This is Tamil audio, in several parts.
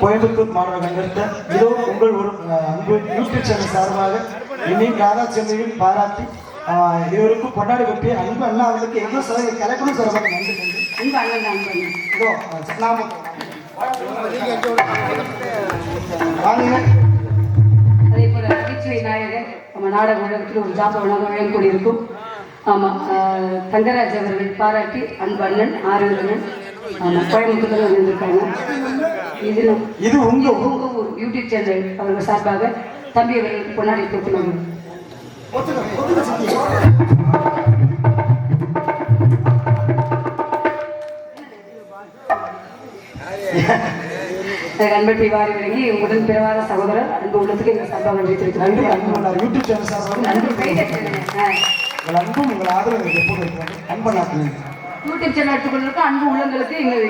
கோயம்புத்தூர் மாணவ கண்டெடுத்த இதோ உங்கள் ஒரு அன்பு யூடியூப் சேனல் சார்பாக இன்னைக்கு ராதா செல்வியும் பாராட்டி இவருக்கும் கொண்டாடி கொட்டி அன்பு அண்ணா அவர்களுக்கு எவ்வளோ சில கலைக்கணும் சார்பாக நன்றி நன்றி அன்பு அண்ணன் தான் இதோ நாம வாங்க. அதே போல நகைச்சுவை நாயகர் நம்ம நாடக உலகத்தில் ஒரு ஜாபவனாக வழங்கக்கூடிய இருக்கும். ஆமாம், தங்கராஜ் அவர்கள் பாராட்டி அன்பு அண்ணன் ஆரோக்கியன் கோயம்புத்தூர்ல வந்திருக்காங்க. இது உங்க ஊர் யூடியூப் சேனல் அவர்கள் சார்பாக தம்பி அவர்களுக்கு பொன்னாடி கொடுத்துனாங்க. அன்பட்டி வாரி வழங்கி உடன் பிறவாத சகோதரர் அன்பு உள்ளத்துக்கு எங்கள் சார்பாக நன்றி தெரிவிக்கிறாங்க. யூடியூப் சேனல் சார்பாக அன்பும் உங்கள் ஆதரவு எப்போது யூடியூப் சேனல் எடுத்துக்கொண்டிருக்க அன்பு உள்ளங்களுக்கு எங்கள்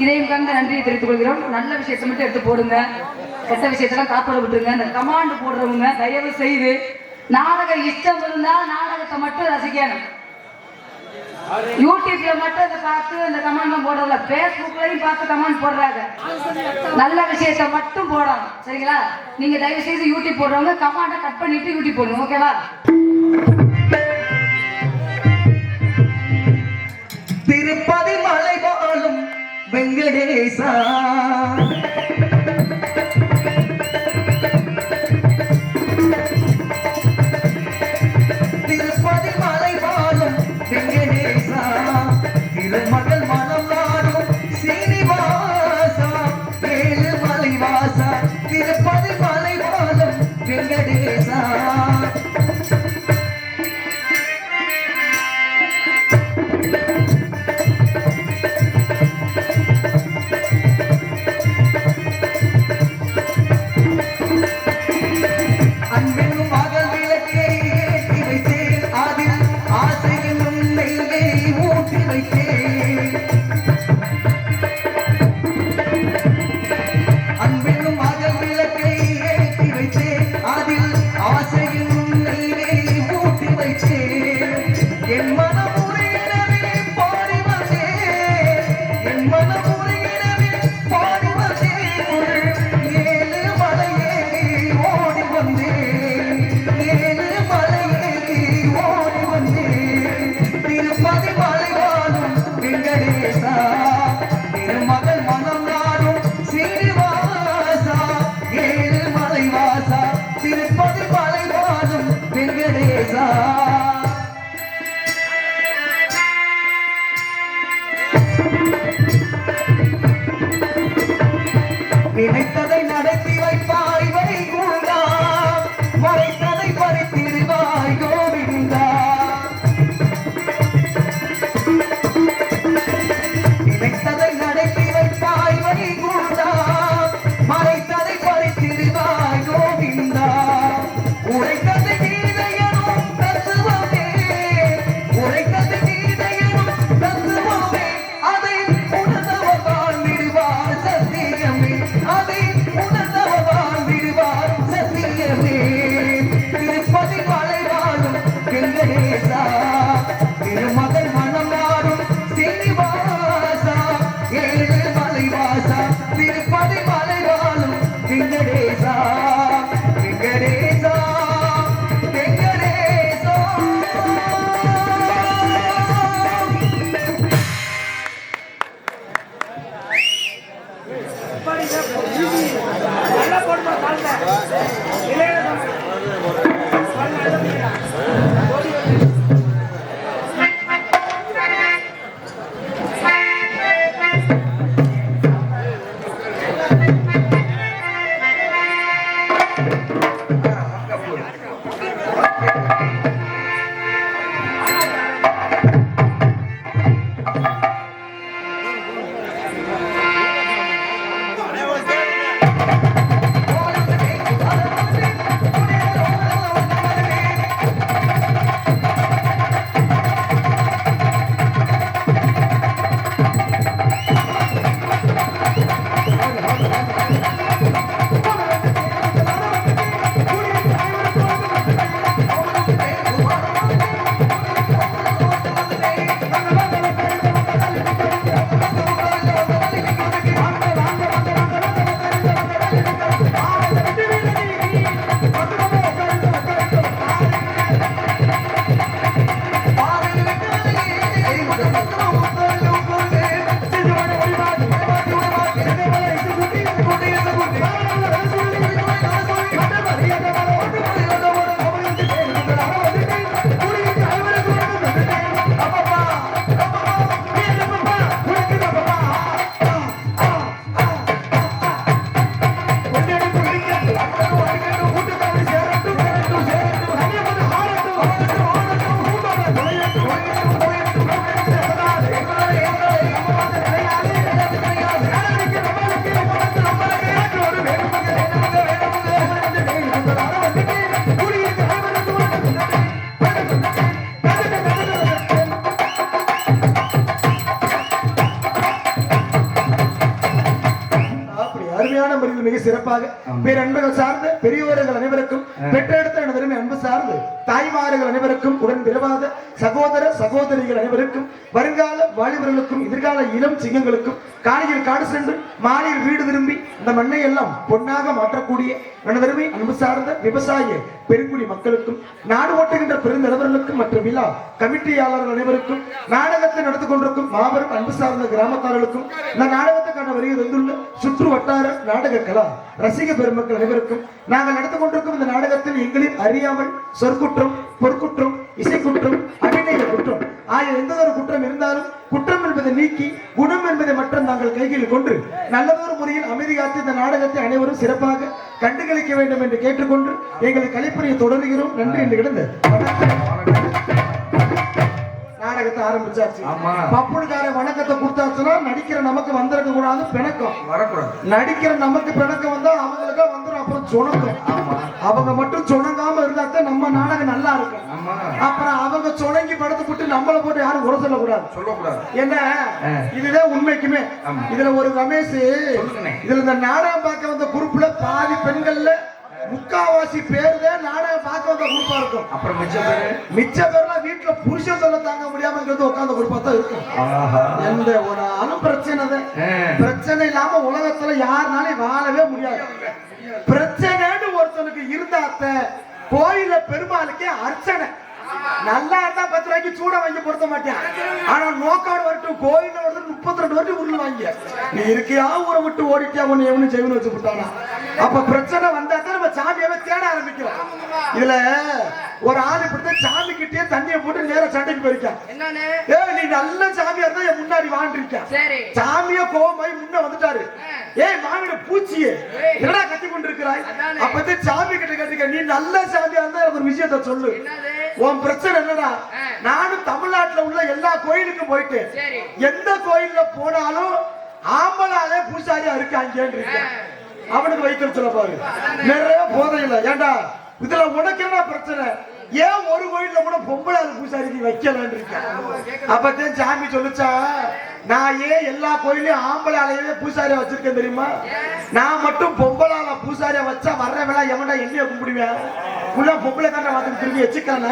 இதையும் கலந்து நன்றியை தெரிவித்துக் கொள்கிறோம். நல்ல விஷயத்தை மட்டும் எடுத்து போடுங்க, கெட்ட விஷயத்தெல்லாம் காப்போட விட்டுருங்க. இந்த கமாண்ட் போடுறவங்க தயவு செய்து நாடக இஷ்டம் இருந்தா நாடகத்தை மட்டும் ரசிக்கணும். யூடியூப்ல மட்டும் இதை பார்த்து இந்த கமெண்ட்லாம் போடுறதில்ல, பேஸ்புக்லயும் பார்த்து கமெண்ட் போடுறாங்க. நல்ல விஷயத்தை மட்டும் போடணும், சரிங்களா? நீங்க தயவு செய்து யூடியூப் போடுறவங்க கமெண்ட்டை கட் பண்ணிட்டு யூடியூப் போடுங்க, ஓகேவா? திருப்பதி மலை போலும் வெங்கடேசா, திருப்பதி மலை போலும் வெங்கடேசா, திருமகள் மனம் நாடும் சீனிவாசா, ஏழு மலை வாசா, திருப்பதி மலை போலும் வெங்கடேசா. நினைத்ததை நடத்தி வைப்பாய் வைகுண்டா, மறைத்ததை பறித்திடுவாய் கோவிந்தா. நினைத்ததை நடத்தி வைப்பாய் வைகுண்டா, மறைத்ததை பறித்திடுவாய் கோவிந்தா. உரைத்தது கீதையனும் தத்துவமே, உரைத்தது கீதையனும் தத்துவமே, அதை உணர்ந்தவர் வாழ்ந்திடுவார் சத்தியமே, அதை உணர்ந்தவர் வாழ்ந்திடுவார் சத்தியமே. திருப்பதி மலை வாழும் வெங்கடேசா, திருமகள் மனம் நாடும் சீனிவாசா, ஏழு மலை வாசா, திருப்பதி மலை வாழும் வெங்கடேசா, வெங்கடேசா, வெங்கடேசா. அருமையான முறையில் மிக சிறப்பாக பேரன்பர்கள் சார்ந்த பெரியவர்கள் அனைவருக்கும் பெற்றெடுத்த எனது அன்பு சார்ந்து தாய்மார்கள் அனைவருக்கும் உடன் பிறவாத சகோதர சகோதரிகள் அனைவருக்கும் வருங்கால வாலிபர்களுக்கும் எதிர்கால இளம் சிங்கங்களுக்கும் காலையில் காடு சென்று மாலையில் வீடு திரும்பி இந்த மண்ணை எல்லாம் பொன்னாக மாற்றக்கூடிய எனதருமை அன்பு சார்ந்த விவசாய பெருங்குடி மக்களுக்கும் நாடு ஓட்டுகின்ற பெருந்தலைவர்களுக்கும் மற்றும் விழா கமிட்டியாளர்கள் அனைவருக்கும் நாடகத்தை நடத்தி கொண்டிருக்கும் மாபெரும் அன்பு சார்ந்த கிராமத்தார்களுக்கும் இந்த நாடகத்துக்கான வருகை வந்துள்ள சுற்று வட்டார நாடக கலா ரசிக பெருமக்கள் அனைவருக்கும் நாங்கள் நடத்தி கொண்டிருக்கும் இந்த நாடகத்தில் எங்களின் அறியாமல் சொற்குற்றம் பொற்குற்றம் இசைக்குற்றம் அபிநய குற்றம் ஆகிய எந்த ஒரு குற்றம் இருந்தாலும் குற்றம் என்பதை நீக்கி குணம் என்பதை மட்டும் நாங்கள் கைகளில் கொண்டு நல்லதொரு முறையில் அமைதி காத்து இந்த நாடகத்தை அனைவரும் சிறப்பாக கண்டுகளிக்க வேண்டும் என்று கேட்டுக்கொண்டு எங்கள் கலைப்பணியை தொடர்கிறோம். நன்றி என்று கிடந்த நாடகத்தை ஆரம்பிச்சாச்சு. பப்புனுக்கார வணக்கத்தை கொடுத்தாச்சுன்னா நடிக்கிற நமக்கு வந்திருக்க கூடாது, பிணக்கம் வரக்கூடாது. நடிக்கிற நமக்கு பிணக்கம் வந்தா அவங்களுக்கு வந்துடும், அப்புறம் சுணக்கம். அவங்க மட்டும் சுணங்காம இருந்தாத்தான் நம்ம நாடகம் நல்லா இருக்கும். அப்புறம் அவங்க சுணங்கி படத்தை போட்டு நம்மளை போட்டு யாரும் குறை சொல்லக்கூடாது. என்ன இதுதான் உண்மைக்குமே. இதுல ஒரு ரமேஷ், இதுல இந்த நாடகம் பார்க்க வந்த குரூப்ல பாதி பெண்கள்ல முக்காவாசி பேர் தான் நாடகம் பார்க்க வந்த குரூப்பா இருக்கும். அப்புறம் மிச்ச பேர்லாம் வீட்டுல புருஷன் சொல்ல தாங்க முடியாம உட்கார்ந்த குரூப்பா தான் இருக்கும். எந்த ஒரு பிரச்சனை இல்லாம உலகத்துல யாருனாலும் வாழவே முடியாது. பிரச்சனைன்னு ஒருத்தனுக்கு இருந்தாத்த கோயில பெருமாளுக்கே அர்ச்சனை. நல்லா இருந்தா 10 ரூபாய்க்கு சூட வாங்கி பொருத்த மாட்டேன். ஆனா நோக்காடு வரட்டும் கோயில வந்து 32 வருஷம் உருள் வாங்கி நீ இருக்கியா ஊரை விட்டு ஓடிட்டியா ஒண்ணு எவனு ஜெயின்னு வச்சு விட்டானா. அப்ப பிரச்சனை வந்தா தான் நம்ம சாமியாவே தேட ஆரம்பிக்கிறோம். இதுல ஒரு ஆள் இப்படித்தான் சாமி கிட்டே தண்ணியை போட்டு நேர சண்டைக்கு போயிருக்கான். நீ நல்ல சாமியா இருந்தா என் முன்னாடி வாழ்ந்திருக்க. சாமிய கோமாய் முன்ன வந்துட்டாரு. ஏய் மாமிட பூச்சியே என்னடா கத்தி கொண்டு இருக்கிறாய். அப்பதான் சாமி கிட்ட கேட்டுக்க, நீ நல்ல சாமியா இருந்தா ஒரு விஷயத்த சொல்லு. உன் பிரச்சனை என்னடா? நானும் தமிழ்நாட்டுல உள்ள எல்லா கோயிலுக்கும் போயிட்டு எந்த கோயில்ல போனாலும் ஆம்பளாலே பூசாரியா இருக்காங்க. அவனுக்கு வைத்தியம் சொல்ல பாரு, நிறைய போதை இல்லை. ஏண்டா இதுல உனக்கு என்ன பிரச்சனை? ஏன் ஒரு கோயில்ல கூட பொம்பளை பூசாரிக்கு வைக்கலான்னு இருக்க? அப்பதான் சாமி சொல்லுச்சா, நான் ஏன் எல்லா கோயிலையும் ஆம்பளாலேயே பூசாரியா வச்சிருக்கேன் தெரியுமா? நான் மட்டும் பொம்பளால பூசாரியா வச்சா வர்ற வேலை எவன்டா என்னைய கும்பிடுவேன்? உள்ள பொம்பளை தானே வந்து திரும்பி வச்சுக்கலாம்.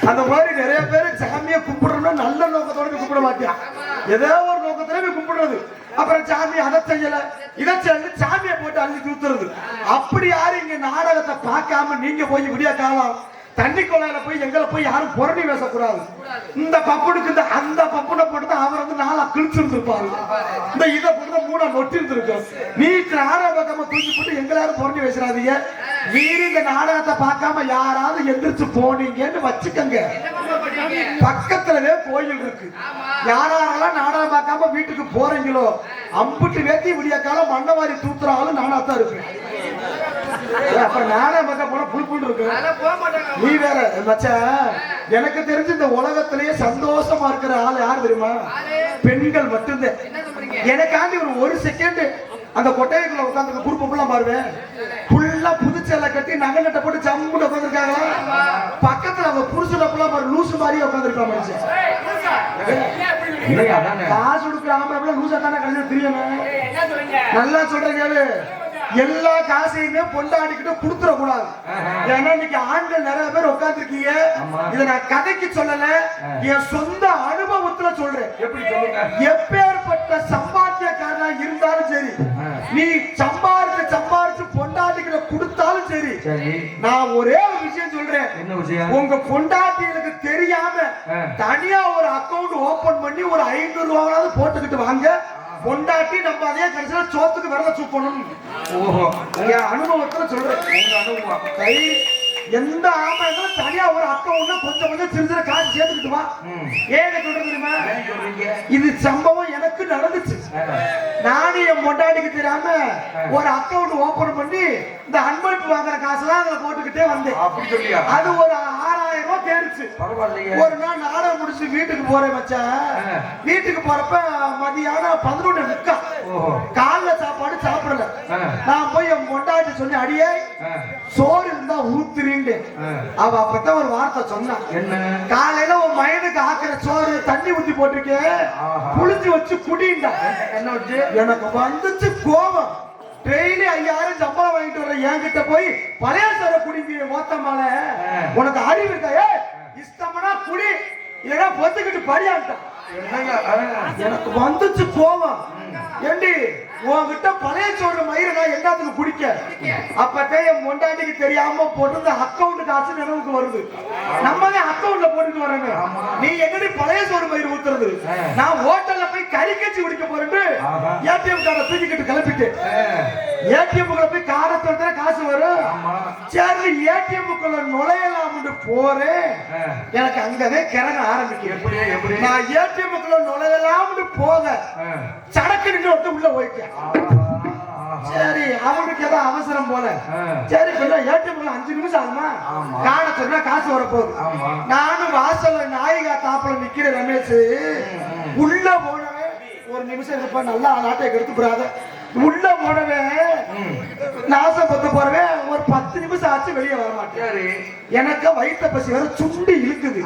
அந்த மாதிரி நிறைய பேரு சாமியை கும்பிடணும் நல்ல நோக்கத்தோட கும்பிட மாட்டேன், ஏதோ ஒரு நோக்கத்துல கும்பிடுறது. அப்புறம் சாமி அதை செய்யல இதை செய்யல சாமியை போட்டு அள்ளி தூத்துறது. அப்படி யாரும் இங்க நாடகத்தை பார்க்காம நீங்க போய் விடிய காலம் தண்ணி கொள்ளையில போய் எங்களை போய் யாரும் புரணி பேசக்கூடாது. இந்த பப்புனுக்கு இந்த அந்த பப்புனை போட்டு அவர் வந்து 4 கிழிச்சிருந்துருப்பாரு, இந்த இதை போட்டு 3 நொட்டி இருந்திருக்கும். நீ நாடகம் பார்க்காம தூக்கி போட்டு எங்களை யாரும் புரணி பேசுறாதீங்க. மீறி இந்த நாடகத்தை பார்க்காம யாராவது எந்திரிச்சு போனீங்கன்னு வச்சுக்கங்க, பக்கத்துலவே கோயில் இருக்கு. யாரெல்லாம் நாடகம் பார்க்காம வீட்டுக்கு போறீங்களோ அம்புட்டு வேத்தி விடிய காலம் மண்ணவாரி தூத்துறாலும் நானாத்தான் இருப்பேன். அப்புறம் நாடகம் பார்க்க போனா புல் இருக்கு. நீ வேற மச்சான், எனக்கு தெரிஞ்சு இந்த உலகத்திலேயே சந்தோஷமா இருக்கிற ஆள் யார் தெரியுமா? பெண்கள் மட்டும்தான். எனக்காண்டி ஒரு செகண்ட் அந்த கொட்டைக்குள்ள உட்காந்து குறுப்பெல்லாம் பாருவேன், ஃபுல்லா புதுச்சேலை கட்டி நகை நட்டை போட்டு ஜம்முன்னு உட்காந்துருக்காங்க. பக்கத்துல அவங்க புருஷனை ஃபுல்லா பாரு லூசு மாதிரியே உட்காந்துருக்கா மனுஷன். காசு கொடுக்குறாம லூசா தானே கடைசி தெரியணும். நல்லா சொல்றீங்க, எல்லா காசையுமே பொண்டாடிக்கிட்டு கொடுத்துட கூடாது. ஏன்னா இன்னைக்கு ஆண்கள் நிறைய பேர் உட்கார்ந்துருக்கீங்க. இதை நான் கதைக்கு சொல்லல, என் சொந்த அனுபவத்துல சொல்றேன். எப்படி சொல்லுங்க? எப்பேற்பட்ட சம்பாத்தியக்காரனா இருந்தாலும் சரி, நீ சம்பாரிச்சு பொண்டாட்டிகளை கொடுத்தாலும் சரி, நான் ஒரே ஒரு விஷயம் சொல்றேன். என்ன விஷயம்? உங்க பொண்டாட்டிகளுக்கு தெரியாம தனியா ஒரு அக்கவுண்ட் ஓபன் பண்ணி ஒரு 500 ரூபாயாவது போட்டுக்கிட்டு வாங்க. பொண்டாட்டி நம்ம அதே கடைசியில சோத்துக்கு விரத சூப்பணும். ஓஹோ, அனுபவத்துல சொல்றேன். உங்க அனுபவம் கை எந்த ஆமா தனியா ஒரு அக்கவுண்ட் கொஞ்சம் கொஞ்சம் சிறு காசு சேர்த்துக்கிட்டு வா. ஏன்னு சொல்றது தெரியுமா? இது சம்பவம் எனக்கு நடந்துச்சு. நானும் என் பொண்டாட்டிக்கு தெரியாம ஒரு அக்கவுண்ட் ஓபன் பண்ணி இந்த அன்பளிப்பு வாங்குற காசுலாம் அதுல போட்டுக்கிட்டே வந்தேன். அது ஒரு 6000 ரூபாய் தேடிச்சு. ஒரு நாள் நாடகம் முடிச்சு வீட்டுக்கு போறேன் மச்சான். வீட்டுக்கு போறப்ப மதியானம் 11:30. காலைல சாப்பாடு சாப்பிடல. நான் போய் என் அடியே சோறு இருந்தா ஊத்துறீண்டு அவ அப்பதான் ஒரு வார்த்தை சொன்னா என்ன? காலையில உன் மயனுக்கு ஆக்குற சோறு தண்ணி ஊத்தி போட்டிருக்கேன் புளிஞ்சு வச்சு குடிண்டா. என்ன வச்சு? எனக்கு வந்துச்சு கோபம். டெய்லி 5000 சம்பளம் வாங்கிட்டு வர என்கிட்ட போய் பழைய சோற குடிங்க மொத்தமால உனக்கு அறிவு இருக்கா? இஷ்டம்னா குடி, இல்லைன்னா பொத்துக்கிட்டு படியாட்டான். எனக்கு வந்துச்சு கோபம். ஏண்டி உன்கிட்ட பழைய சோறு மயிரை நான் எல்லாத்துக்கும் குடிக்க அப்பத்தே என் மொண்டாட்டிக்கு தெரியாம போட்டு அக்கௌண்ட் காசு நினைவுக்கு வருது. நம்ம அக்கௌண்ட்ல போட்டுட்டு வர்றாங்க. நீ எங்கடி பழைய சோறு மயிர் ஊத்துறது? நான் ஹோட்டல்ல போய் கறி கச்சி குடிக்க போறேன்னு ஏடிஎம் கார்டை தூக்கிக்கிட்டு கிளப்பிட்டு ஏடிஎம் குள்ள போய் காரை தோட்டா காசு வரும். சரி ஏடிஎம் குள்ள நுழையலாம்னு போறேன். எனக்கு அங்கவே கிறங்க ஆரம்பிக்கும். நான் ஏடிஎம் குள்ள நுழையலாம்னு போக சடக்கு நின்று உள்ள போயிட்டேன். சரி அவனுக்கு ஏதோ அவசரம் போல. சரி ஏடிஎம் 5 நிமிஷம் ஆகுமா? காண சொன்னா காசு வரப்போகுது. நானும் வாசல்ல நாயிகா தாப்புல நிக்கிற ரமேஷ் உள்ள போனவே ஒரு நிமிஷம் இருப்பா, நல்லா நாட்டை எடுத்து போறாத. உள்ள போனவே நாசம் பத்து போறவே ஒரு 10 நிமிஷம் ஆச்சு வெளியே வர மாட்டேன். எனக்கு வயிற்ற பசி வேற சுண்டி இழுக்குது.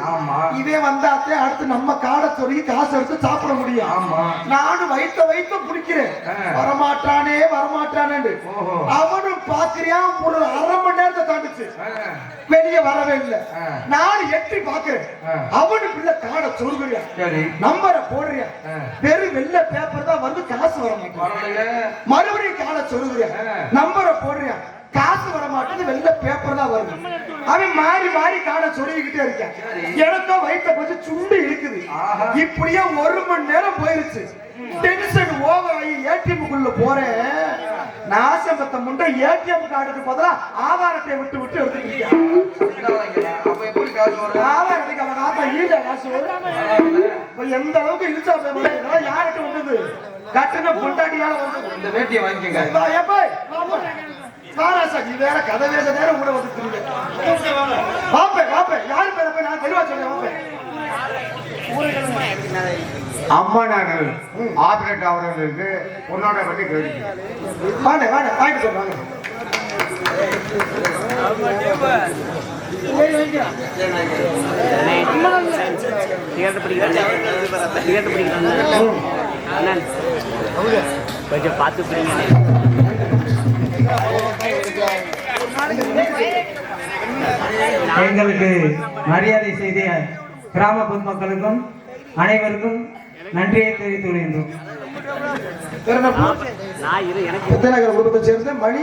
இதே வந்தாத்தே அடுத்து நம்ம காடை சொல்லி காசு எடுத்து சாப்பிட முடியும். நானும் வயிற்ற பிடிக்கிறேன். வரமாட்டானே அவனும் பாக்குறியான். ஒரு அரை மணி நேரத்தை தாண்டிச்சு வெளியே வரவே இல்லை. நான் எட்டி பாக்குறேன். அவனுக்கு இல்ல காடை சொல்லுறியா, நம்பரை போடுறியா, வெறும் வெள்ளை பேப்பர் தான் வந்து காசு வர மாட்டேன். மறுபடியும் காடை சொல்லுறியா, நம்பரை போடுறியா, காசு வர மாட்டேங்குது, வெள்ளை பேப்பர் தான் வருது. அவன் மாறி மாறி காடை சொல்லிக்கிட்டே இருக்கான். எனக்கும் வயிற்ற பத்தி சுண்டி இருக்குது. இப்படியே 1 மணி நேரம் போயிருச்சு. டென்ஷன் ஓவர் ஆகி ஏடிஎம்குள்ள போறேன். நாசபத்த முண்டை ஏடிஎம் கார்டுக்கு பதிலா ஆதார் அட்டையை விட்டு எடுத்துக்கிட்டியா? ஆதார் அவன் ஆத்தா ஈழ காசு எந்த அளவுக்கு இழுச்சா யார்கிட்ட வந்தது? கட்டுன பொண்டாட்டியால வந்தது. இந்த வேட்டியை வாங்கிக்கங்க. நீ வேற கதை வேற நேரம் கூட வந்து வாப்பேன் யாரு பேர போய் நான் தெளிவா சொல்றேன். அம்மா நாங்கள் ஆபரேட் ஆகிறவங்களுக்கு உன்னோட பற்றி கேள்வி வாங்க வாங்கிட்டு சொல்றாங்க. கொஞ்சம் பார்த்து எங்களுக்கு மரியாதை செய்த கிராம பொதுமக்களுக்கும் அனைவருக்கும் நன்றியை தெரிவித்துக் கொள்கின்றோம். குடும்பத்தை சேர்ந்த மணி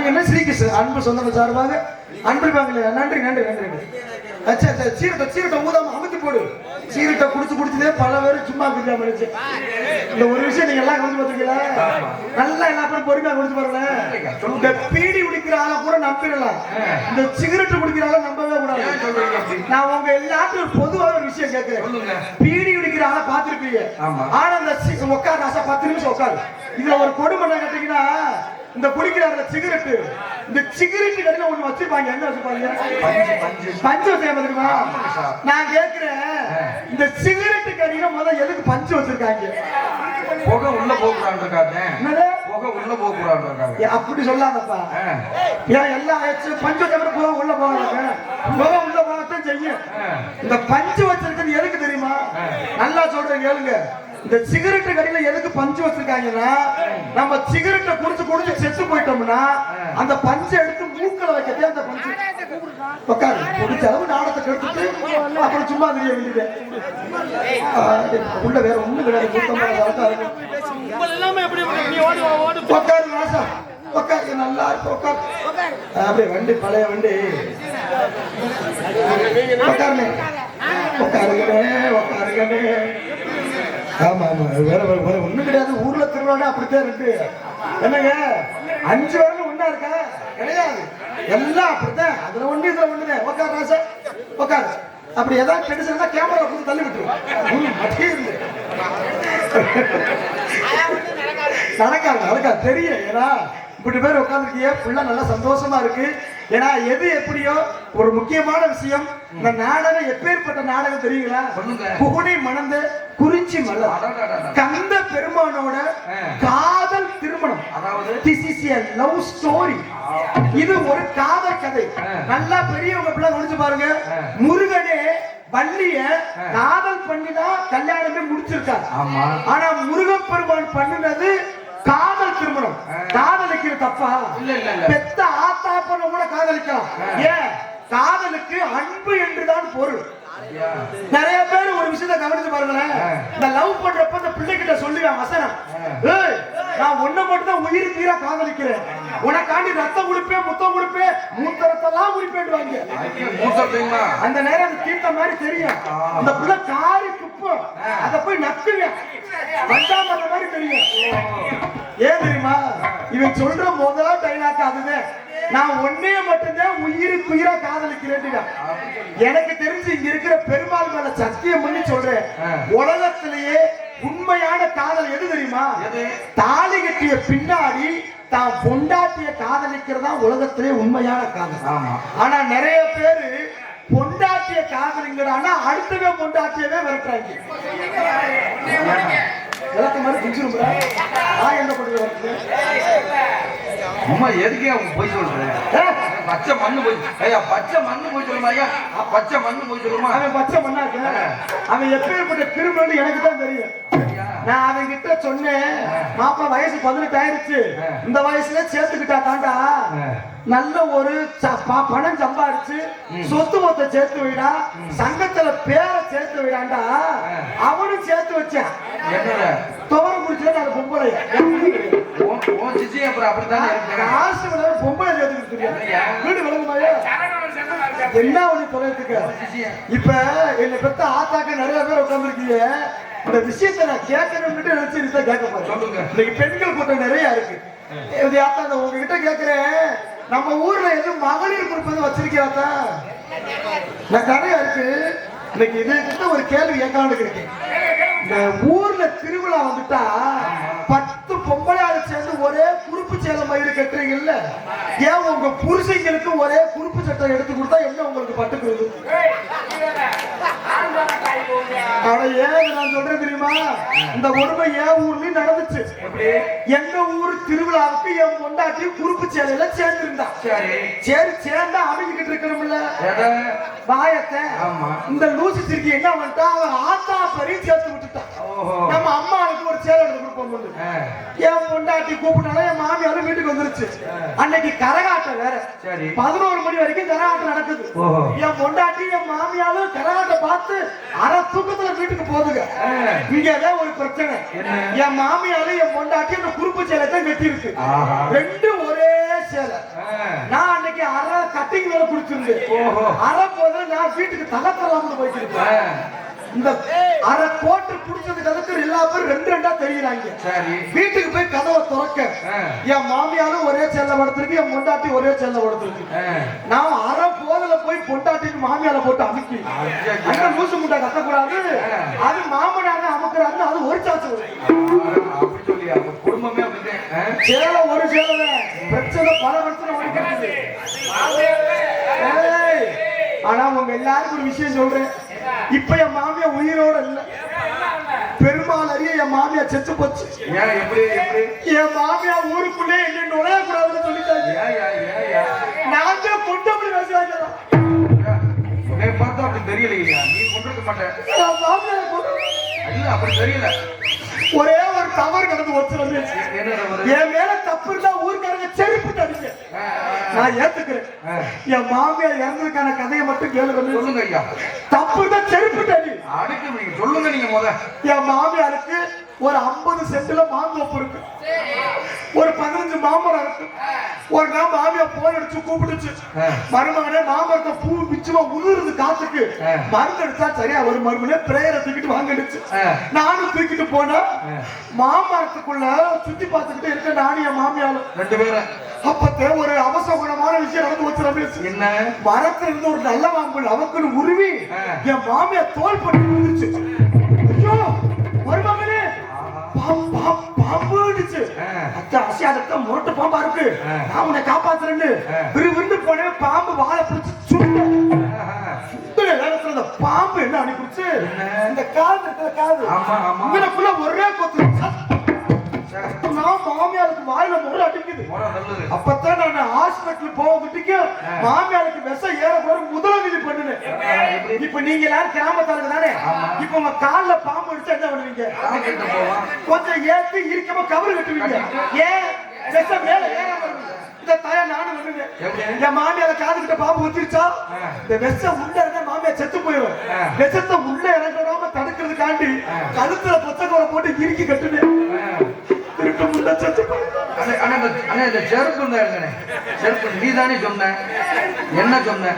என்ன ஸ்ரீகிருஷ்ணன் அன்பு சொந்தங்கள் சார்பாக அன்பிருப்பாங்க. நன்றி. சீரட்டை ஊதாம அமுத்தி போடு. சீரட்டை குடிச்சுதே பல பேர் சும்மா தெரியாம இருந்துச்சு. இந்த ஒரு விஷயம் நீங்க எல்லாம் கவனிச்சு பாத்தீங்களா? நல்லா எல்லா பேரும் பொறுமையா குடிச்சு பாருங்க. இந்த பீடி குடிக்கிற ஆளை கூட நம்பிடலாம், இந்த சிகரெட் குடிக்கிற ஆளை நம்பவே கூடாது. நான் உங்க எல்லாத்துக்கும் பொதுவாக ஒரு விஷயம் கேட்கிறேன். பீடி குடிக்கிற ஆளை பார்த்திருப்பீங்க. ஆனா இந்த உட்காரு ஆசா 10 நிமிஷம் உட்காரு. இதுல ஒரு கொடுமை கேட்டீங்கன்னா, இந்த குடிக்கிறாங்க சிகரெட், இந்த சிகரெட் கடையில ஒண்ணு வச்சிருப்பாங்க. என்ன வச்சிருப்பாங்க? பஞ்சு வச்சிருக்கா? நான் கேட்கிறேன், இந்த சிகரெட் கடையில முதல்ல எதுக்கு பஞ்சு வச்சிருக்காங்க? புகை உள்ள போக்குறாங்க. அப்படி சொல்லாதப்பா. ஏன் எல்லாம் பஞ்சு தவிர புகை உள்ள போகாத? புகை உள்ள போகத்தான் செய்யும். இந்த பஞ்சு வச்சிருக்கிறது எதுக்கு தெரியுமா? நல்லா சொல்றேன் கேளுங்க. இந்த சிகரெட் கடையில எதுக்கு பஞ்சு வச்சிருக்காங்கன்னா, நம்ம சிகரெட்டை குடிச்சு செத்து போயிட்டோம்னா அந்த பஞ்சை எடுத்து மூக்கல வைக்கதே அந்த பஞ்சு. உட்காரு குடிச்ச அளவு நாடத்தை கெடுத்துட்டு அப்புறம் சும்மா தெரிய வேண்டியது. உள்ள வேற ஒண்ணு கிடையாது. உட்காரு ராசா, உட்காரு, நல்லா இருக்கு. உட்காரு அப்படியே வண்டி, பழைய வண்டி. உட்காருங்கண்ணே. ஆமா வேற ஒண்ணு கிடையாது. ஊர்ல திருவிழா அப்படித்தான் இருக்கு. என்னங்க 5 பேரும் ஒண்ணா இருக்கா? கிடையாது, எல்லாம் அப்படித்தான். அதுல ஒண்ணு இதுல ஒண்ணுதான். உட்காரு ராசா, உட்காரு. அப்படி ஏதாவது டென்ஷன் தான் கேமரா கொடுத்து தள்ளி விட்டுரும். நடக்காது தெரியும். ஏன்னா இப்படி பேர் உட்காந்துருக்கிய ஃபுல்லா நல்லா சந்தோஷமா இருக்கு. ஏன்னா எது எப்படியோ ஒரு முக்கியமான விஷயம். இந்த நாடகம் எப்பேற்பட்ட நாடகம் தெரியுங்களா? புகுனை மணந்த குறிஞ்சி மலர், கந்த பெருமானோட காதல் திருமணம். அதாவது This is a love story. இது ஒரு காதல் கதை. நல்லா பெரியவங்க பிள்ளை முடிச்சு பாருங்க. முருகனே வள்ளிய காதல் பண்ணிதான் கல்யாணமே முடிச்சிருக்காரு. ஆனா முருகன் பெருமான் பண்ணினது காதல் திருமணம். காதலிக்கிற தப்பா? பெத்த ஆத்தாப்பன கூட காதலிக்கலாம். ஏன்? காதலுக்கு அன்பு என்றுதான் பொருள். நிறைய பேர் ஒரு விஷயத்தை கவனிச்சு பாருங்களேன். இந்த லவ் பண்றப்ப இந்த பிள்ளைகிட்ட சொல்லுவேன் வசனம், நான் ஒன்ன மட்டும் தான் உயிர் தீரா காதலிக்கிறேன், உனக்காண்டி ரத்தம் குடிப்பேன், முத்தம் குடிப்பேன், மூத்தரத்தெல்லாம் குடிப்பேன். அந்த நேரம் அது தீர்த்த மாதிரி தெரியும். அந்த பிள்ளை காரி துப்பும், அதை போய் நக்குவேன், வந்தாம அந்த மாதிரி தெரியும். ஏன் தெரியுமா? இவன் சொல்ற முதல் டைலாக் அதுதான், நான் ஒன்னே மட்டும்தான் உயிருக்கு உயிரா காதலிக்கிறேன். எனக்கு தெரிஞ்சு இங்க இருக்கிற பெருமாள் மேல சத்தியம் பண்ணி சொல்றேன், உலகத்திலேயே உண்மையான காதல் எது தெரியுமா? தாலி கட்டிய பின்னாடி தான் பொண்டாட்டிய காதலிக்கிறதா உலகத்திலே உண்மையான காதல். ஆனா நிறைய பேரு பொண்டாட்டிய காதலிங்கிறானா அடுத்தவே பொண்டாட்டியவே விரட்டுறாங்க. என்ன பண்றது? அம்மா எதுக்கே போய் சொல்றேன்? பச்சை மண்ணு போய் பச்சை மண்ணு போய் சொல்லுமா? ஐயா பச்சை மண்ணு போய் சொல்லுமா? அவன் பச்சை மண்ணாக்க அவன் எப்பேற்பட்ட திருமணம் எனக்கு தான் தெரியும். நான் அவன் கிட்ட சொன்னேன், மாப்பிள்ள வயசு 18 ஆயிருச்சு, இந்த வயசுல சேர்த்துக்கிட்டா தாண்டா நல்ல ஒரு பணம் சம்பாரிச்சு சொத்து மொத்த சேர்த்து வைடா, சங்கத்துல பேரை சேர்த்து வைடாண்டா. அவனும் சேர்த்து வச்சேன். துவரம் குடிச்சா நான் பொம்பளை பொம்பளை சேர்த்து வீடு விளங்குமாயா என்ன ஒண்ணு தொலைத்துக்க. இப்ப என்னை பெத்த ஆத்தாக்க நிறைய பேர் உட்காந்துருக்கீங்க. இந்த விஷயத்தை நான் கேட்கணும்னு நினைச்சு கேட்க போறேன். இன்னைக்கு பெண்கள் கூட்டம் நிறைய இருக்கு. உங்ககிட்ட கேட்கிறேன், நம்ம ஊர்ல எதுவும் மகளிர் குறிப்பு வச்சிருக்கியாத்தா? நான் நிறைய இருக்கு. இன்னைக்கு இது ஒரு கேள்வி கேட்கலான்னு இருக்கேன். இந்த ஊர்ல திருவிழா வந்துட்டா 10 பொம்பளையாளு சேர்ந்து ஒரே குறுப்பு சேலை மயிறு கட்டுறீங்கல்ல, ஏன் உங்க புருஷங்களுக்கு ஒரே குறுப்பு சட்டை எடுத்து கொடுத்தா என்ன உங்களுக்கு பட்டுக்குது? ஏன் நான் சொல்றேன் தெரியுமா? இந்த கொடுமை என் ஊர்லயும் நடந்துச்சு. எங்க ஊர் திருவிழாவுக்கு என் பொண்டாட்டி குறுப்பு சேலையில சேர்ந்திருந்தா. சரி சேர்ந்தா அமைக்கிட்டு இருக்கணும்ல வாயத்தை. இந்த லூசி சிரிக்கி என்ன பண்ணிட்டா, அவன் ஆத்தா பறி சேர்த்து விட்டுட்டான். நம்ம அம்மாவுக்கு ஒரு சேலை எடுத்து கொடுப்போம். என் பொண்டாட்டி கூப்பிட்டாலும் என் மாமியாரும் வீட்டுக்கு வந்துருச்சு. அன்னைக்கு கரகாட்டம் வேற. 11 மணி வரைக்கும் கரகாட்டம் நடக்குது. என் பொண்டாட்டி என் மாமியாரும் கரகாட்டம் பார்த்து அரை தூக்கத்துல வீட்டுக்கு போதுங்க. இங்கதான் ஒரு பிரச்சனை. என் மாமியாரும் என் பொண்டாட்டி அந்த குறுப்பு சேலை தான் கட்டி இருக்கு. ரெண்டும் ஒரே சேலை. நான் அன்னைக்கு அரை கட்டிங் வேலை குடிச்சிருந்தேன். அரை போதும் நான் வீட்டுக்கு தகத்தலாம்னு போயிட்டு இந்த அரை கோட்டு குடிச்சதுக்கு அதுக்கு எல்லா பேரும் 2 தெரியுறாங்க. வீட்டுக்கு போய் கதவை திறக்க என் மாமியாரும் ஒரே சேலை படுத்திருக்கு, என் பொண்டாட்டி ஒரே சேலை படுத்திருக்கு. நான் அரை போதல போய் பொண்டாட்டிக்கு மாமியார போட்டு அமுக்கி அந்த லூசு முட்டை கட்டக்கூடாது, அது மாமனார அமுக்குறாரு, அது ஒரு சாச்சு குடும்பமே சேலை ஒரு சேலை பிரச்சனை பல பிரச்சனை ஓடிக்கிறது. ஆனா உங்க எல்லாருக்கும் ஒரு விஷயம் சொல்றேன், இப்ப என் மாமியா உயிரோட இல்ல. பெருமாள் அறிய என் மாமியா செத்து போச்சு. என் மாமியா ஊருக்குள்ளே என்ன நுழைய கூடாதுன்னு சொல்லிட்டாங்க. நான் தான் கொண்டு அப்படி பேசுறாங்க. பார்த்தா அப்படி தெரியலையா? நீ கொண்டிருக்க மாட்டேன். அப்படி தெரியல. ஒரே ஒரு தவறு நடந்து வச்சு என் மேல தப்பு இருந்தா ஊருக்காரங்க செருப்பு அடிக்க நான் ஏத்துக்கிறேன். என் மாமியா இறந்ததுக்கான கதையை மட்டும் கேளுங்க. சொல்லுங்க ஐயா. தப்பு தான் செருப்பு அடி அடுக்கு சொல்லுங்க நீங்க முத. என் மாமியாருக்கு ஒரு 50 சென்ட்ல மாந்தோப்பு இருக்கு, ஒரு 15 மாமரம் இருக்கு. ஒரு நாள் மாமியா போன் அடிச்சு கூப்பிடுச்சு, மருமகனே மாமரத்தை பூ பிச்சுமா உருது காத்துக்கு மருந்து அடிச்சா சரியா ஒரு மருமனே பிரேயரை தூக்கிட்டு வாங்கிடுச்சு. நானும் தூக்கிட்டு போனா மாமரத்துக்குள்ள சுத்தி பார்த்துக்கிட்டு இருக்க நானும் என் மாமியாலும் 2 பேரும். அப்பத்தே ஒரு அவசகுணமான விஷயம் நடந்து வச்சு ரமேஷ். என்ன? மரத்துல இருந்து ஒரு நல்ல மாம்பு அவக்குன்னு உருவி என் மாமியா தோல் பண்ணி விழுந்துச்சு. ஐயோ மருமகனே பாம்பு அடிச்சு அசியாதத்தை முரட்டு பாம்பா இருக்கு, நான் உன்னை காப்பாத்துறேன்னு விருந்து போனே பாம்பு வாழை பிடிச்சு சுத்த பாம்பு என்ன அனுப்பிச்சு இந்த காது இருக்கிற காது உங்களுக்குள்ள ஒரே கொத்து நான் மாமியாருக்கு வாயில முறை அடிக்குது. அப்பதான் நான் ஹாஸ்பிட்டல் போகிறதுக்கு மாமியாருக்கு விஷம் ஏற போற முதலுதவி பண்ணுனேன். இப்ப நீங்க எல்லாரும் கிராமத்தாளுங்க தானே, இப்ப உங்க கால்ல பாம்பு அடிச்சா என்ன பண்ணுவீங்க? கொஞ்சம் ஏத்தி இருக்கமா கவரு கட்டுவீங்க. ஏன் விஷம் மேல ஏறாம இந்த தாயா நானும் பண்ணுவேன். என் மாமியார காதுகிட்ட பாம்பு ஊத்திருச்சா இந்த விஷம் உள்ள இருந்தா மாமியார் செத்து போயிடும். விஷத்தை உள்ள இறங்காம தடுக்கிறதுக்காண்டி கழுத்துல பொத்தக்கோரை போட்டு இறுக்கி கட்டுனேன். செருப்பு நீ தானே சொன்ன, என்ன சொன்ன?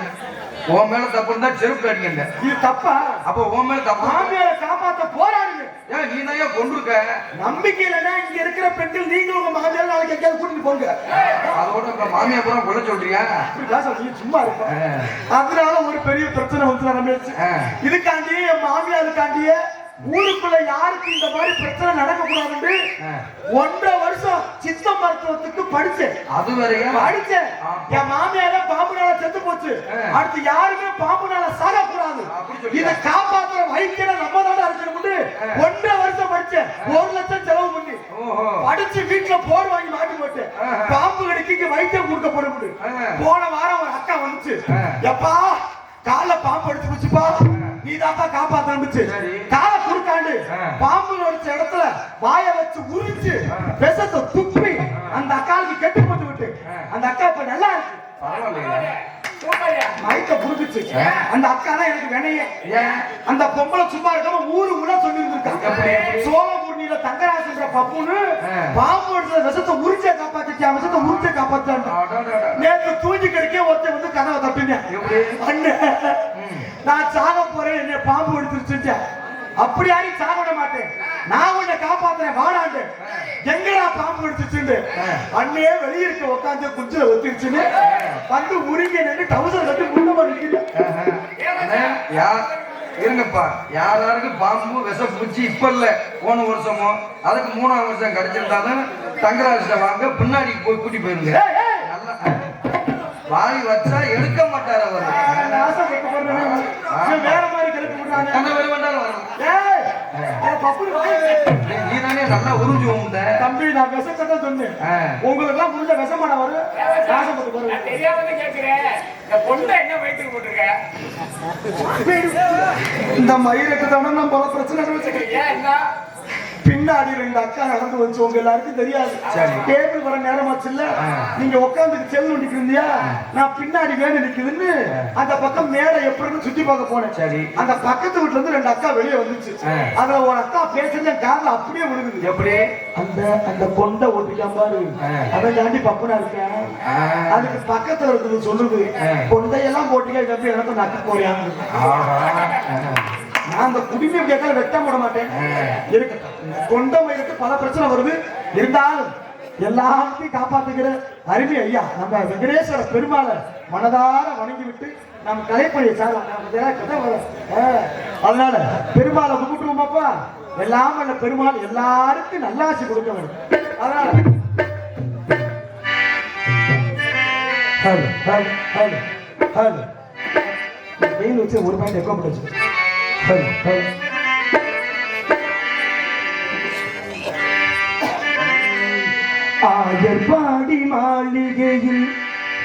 உன் மேல தப்பு இருந்தா செருப்பு அடிங்க. இது தப்பா? அப்ப உன் மேல தப்பு. மாமியாரை காப்பாத்த போராடுங்க. ஏன் நீ தான் கொண்டிருக்க? நம்பிக்கை இல்லைன்னா இங்க இருக்கிற பெண்கள் நீங்க உங்க மாமியார் நாளைக்கு எங்கேயாவது கூட்டிட்டு போங்க. அதோட மாமியா பூரா கொள்ள சொல்றியா? சும்மா இருப்ப. அதனால ஒரு பெரிய பிரச்சனை வந்து ரமேஷ். இதுக்காண்டியே என் மாமியாருக்காண்டியே ஊருக்குள்ள யாருக்கு இந்த மாதிரி பிரச்சனை நடக்க கூடாது 1.5 வருஷம் சித்த மருத்துவத்துக்கு படிச்சேன். அது வரையா படிச்சேன். என் மாமியார பாம்புனால செத்து போச்சு. அடுத்து யாருமே பாம்புனால சாக கூடாது. இதை காப்பாத்துற வைத்தியம் நம்ம தான் இருக்கணும்னு 1.5 வருஷம் படிச்சேன். 1 லட்சம் செலவு பண்ணி படிச்சு வீட்டுல போர் வாங்கி மாட்டி போட்டு பாம்பு கடிக்கு வைத்தியம் கொடுக்க போடும். போன வாரம் ஒரு அக்கா வந்துச்சு. எப்பா கால பாம்பு அடிச்சு போச்சுப்பா, நீ தாப்பா காப்பாத்த ஆரம்பிச்சு. காலை குறுக்காண்டு பாம்பு அடிச்ச இடத்துல வாய வச்சு உரிச்சு விஷத்தை துப்பி அந்த அக்காவுக்கு கெட்டு போட்டு விட்டு அந்த அக்கா இப்ப நல்லா இருக்கு. மயக்க புரிஞ்சிச்சு. அந்த அக்கா தான் எனக்கு வேணையே. அந்த பொம்பளை சும்மா இருக்காம ஊரு கூட சொல்லி இருந்திருக்காங்க. சோழபூர்ணியில தங்கராஜன்ற பப்புன்னு பாம்பு அடிச்ச விஷத்தை உரிச்சே காப்பாத்திச்சா, விஷத்தை உரிச்சே காப்பாத்தான். நேற்று தூங்கி கிடைக்க ஒருத்தர் வந்து கனவை தப்பினேன். நான் சாக போறேன், என்ன பாம்பு எடுத்துருச்சு. அப்படி யாரையும் சாக விட மாட்டேன், நான் உன்னை காப்பாத்துறேன் வாடாண்டு. எங்கடா பாம்பு எடுத்துச்சு அண்ணையே வெளியிருக்க உட்காந்து குஞ்சில ஒத்திருச்சுன்னு வந்து உருங்கி நின்று டவுசர் கட்டி முன்னமா நிற்கிது. இருங்கப்பா, யாராருக்கு பாம்பு விஷ பூச்சி இப்ப இல்ல, போன வருஷமோ அதுக்கு 3ஆம் வருஷம் கிடைச்சிருந்தாலும் தங்கராஜ வாங்க பின்னாடி போய் கூட்டி போயிருங்க. வாய் வச்சா எடுக்க மாட்டார் அவர். வேற மாதிரி கிளப்பி நீதானே நல்லா உறிஞ்சு உண்ட தம்பி. நான் விஷத்தை சொன்னேன், உங்களுக்கு எல்லாம் புரிஞ்ச விஷமான வரும். இந்த மயிருக்கு தானே நான் பல பிரச்சனை பின்னாடி 2 அக்கா நடந்து வச்சு உங்க எல்லாருக்கும் தெரியாது. டேபிள் வர நேரமாச்சு இல்ல, நீங்க உட்காந்துட்டு செல் நோண்டிட்டு இருந்தியா, நான் பின்னாடி வேணும் நிக்குதுன்னு அந்த பக்கம் மேடை எப்படின்னு சுத்தி பார்க்க போனேன். சரி, அந்த பக்கத்து வீட்டுல இருந்து 2 அக்கா வெளியே வந்துச்சு. அதுல ஒரு அக்கா பேசுறது கார்ல அப்படியே விழுகுது. எப்படி? அந்த கொண்டை ஒட்டிக்காம பாரு, அதை தாண்டி பப்புனா இருக்கேன். அதுக்கு பக்கத்துல இருக்குது சொல்லுது, கொண்டையெல்லாம் போட்டிக்கா தம்பி எனக்கு நக்க போறியான்னு. நான் அந்த குடிமை கேட்க வெட்ட போட மாட்டேன். கொண்ட மயிலுக்கு பல பிரச்சனை வருது. இருந்தாலும் எல்லாத்தையும் காப்பாத்துக்கிற அருமை ஐயா நம்ம வெங்கடேஸ்வர பெருமாளை மனதார வணங்கி விட்டு நம்ம கலைப்பணியை சார். அதனால பெருமாளை கும்பிட்டுருவோமாப்பா. எல்லாம் அந்த பெருமாள் எல்லாருக்கும் நல்லாட்சி கொடுக்க வேண்டும். அதனால வெயில் வச்சு ஒரு பாயிண்ட் எக்கோ போட்டு ஆயர்பாடி மாளிகையில்